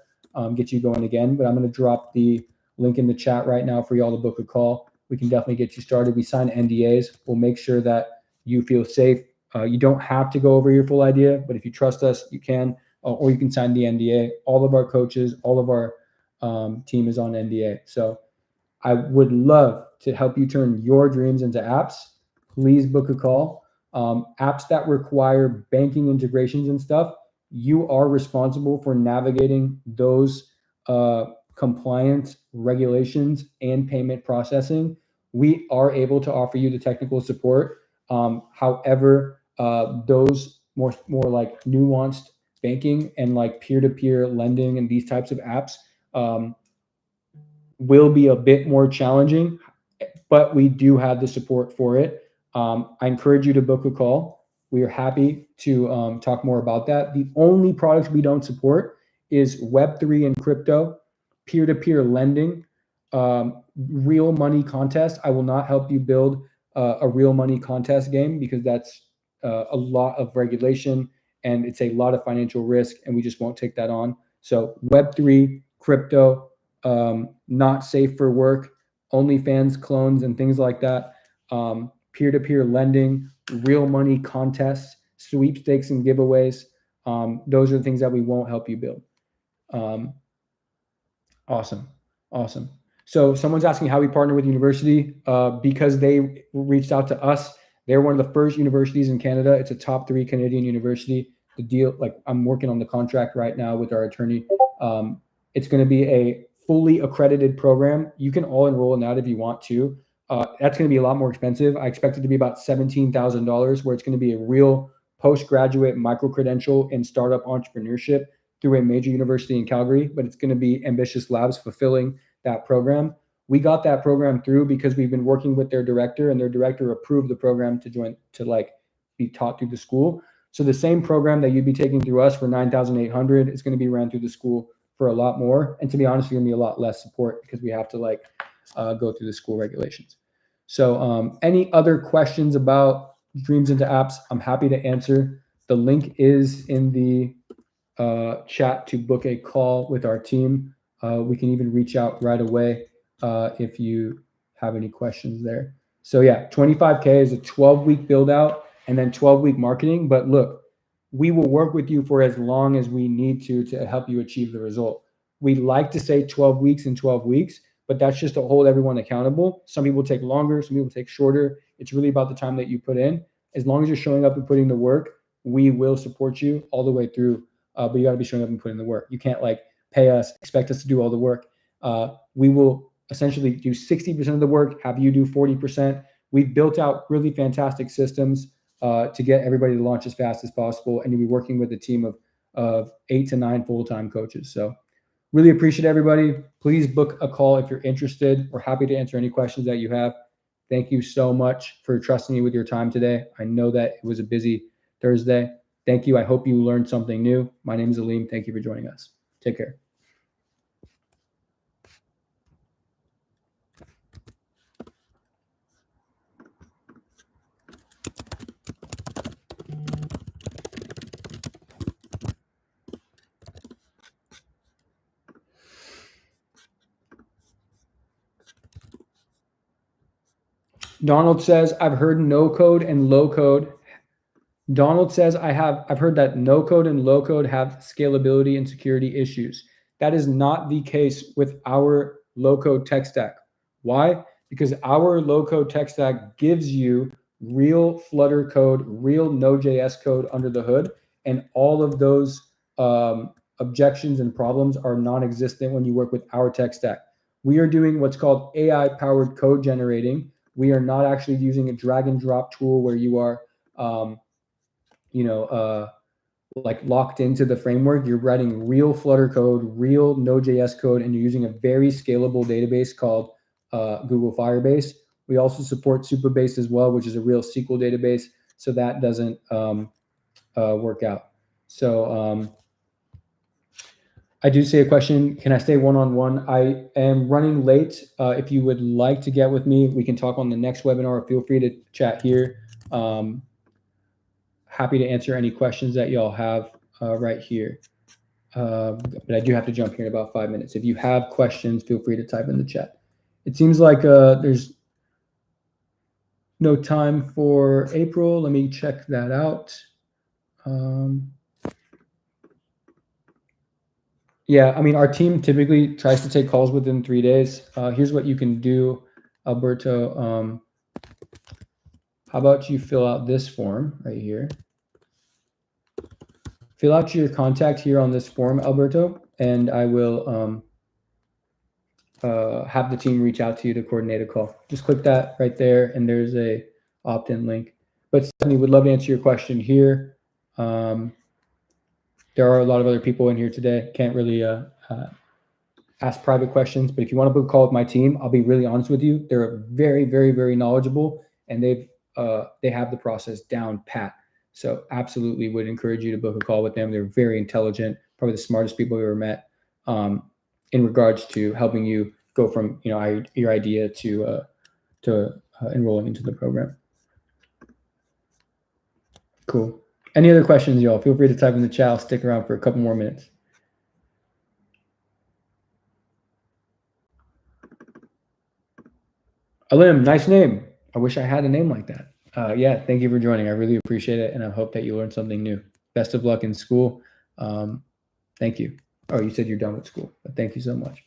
get you going again. But I'm going to drop the link in the chat right now for y'all to book a call. We can definitely get you started. We sign NDAs. We'll make sure that you feel safe. You don't have to go over your full idea, but if you trust us, you can, or you can sign the NDA. All of our coaches, all of our team is on NDA. So I would love to help you turn your dreams into apps. Please book a call. Apps that require banking integrations and stuff, you are responsible for navigating those compliance regulations and payment processing. We are able to offer you the technical support. However, those more like nuanced banking and like peer-to-peer lending and these types of apps will be a bit more challenging, but we do have the support for it. I encourage you to book a call. We are happy to talk more about that. The only products we don't support is Web3 and crypto, peer-to-peer lending, real money contest. I will not help you build a real money contest game because that's a lot of regulation and it's a lot of financial risk, and we just won't take that on. So Web3, crypto, not safe for work, OnlyFans clones and things like that, peer-to-peer lending, real money contests, sweepstakes and giveaways. Those are the things that we won't help you build. Awesome. So someone's asking how we partner with university because they reached out to us. They're one of the first universities in Canada. It's a top 3 Canadian university. The deal, like I'm working on the contract right now with our attorney. It's going to be a fully accredited program. You can all enroll in that if you want to. That's going to be a lot more expensive. I expect it to be about $17,000, where it's going to be a real postgraduate micro-credential in startup entrepreneurship through a major university in Calgary, but it's going to be Ambitious Labs fulfilling that program. We got that program through because we've been working with their director, and their director approved the program to like be taught through the school. So the same program that you'd be taking through us for 9,800 is going to be ran through the school for a lot more. And to be honest, you're going to be a lot less support because we have to like go through the school regulations. So any other questions about Dreams into Apps, I'm happy to answer. The link is in the chat to book a call with our team. We can even reach out right away if you have any questions there. So yeah, 25K is a 12-week build out and then 12-week marketing. But look, we will work with you for as long as we need to help you achieve the result. We like to say 12 weeks and 12 weeks, but that's just to hold everyone accountable. Some people take longer, some people take shorter. It's really about the time that you put in. As long as you're showing up and putting the work, we will support you all the way through. But you got to be showing up and putting the work. You can't like pay us, expect us to do all the work. We will essentially do 60% of the work, have you do 40%. We've built out really fantastic systems to get everybody to launch as fast as possible. And you'll be working with a team of 8 to 9 full-time coaches. So really appreciate everybody. Please book a call if you're interested. We're happy to answer any questions that you have. Thank you so much for trusting me with your time today. I know that it was a busy Thursday. Thank you. I hope you learned something new. My name is Aleem. Thank you for joining us. Take care. Donald says, I've heard no code and low code. Donald says, I've heard that no code and low code have scalability and security issues. That is not the case with our low code tech stack. Why? Because our low code tech stack gives you real Flutter code, real Node.js code under the hood, and all of those objections and problems are non-existent when you work with our tech stack. We are doing what's called AI-powered code generating. We are not actually using a drag and drop tool where you are like locked into the framework. You're writing real Flutter code, real Node.js code, and you're using a very scalable database called Google Firebase. We also support Supabase as well, which is a real SQL database. So that doesn't work out. So I do see a question. Can I stay one-on-one? I am running late. If you would like to get with me, we can talk on the next webinar. Feel free to chat here. Happy to answer any questions that y'all have right here. But I do have to jump here in about 5 minutes. If you have questions, feel free to type in the chat. It seems like there's no time for April. Let me check that out. Yeah, I mean, our team typically tries to take calls within 3 days. Here's what you can do, Alberto. How about you fill out this form right here? Fill out your contact here on this form, Alberto, and I will have the team reach out to you to coordinate a call. Just click that right there, and there's a opt-in link. But Stephanie, would love to answer your question here. There are a lot of other people in here today. Can't really ask private questions, but if you want to book a call with my team, I'll be really honest with you. They're very, very, very knowledgeable, and they have the process down pat. So absolutely would encourage you to book a call with them. They're very intelligent, probably the smartest people I've ever met in regards to helping you go from your idea to enrolling into the program. Cool. Any other questions, y'all? Feel free to type in the chat. I'll stick around for a couple more minutes. Alim, nice name. I wish I had a name like that. Yeah, thank you for joining. I really appreciate it, and I hope that you learned something new. Best of luck in school. Thank you. Oh, you said you're done with school, but thank you so much.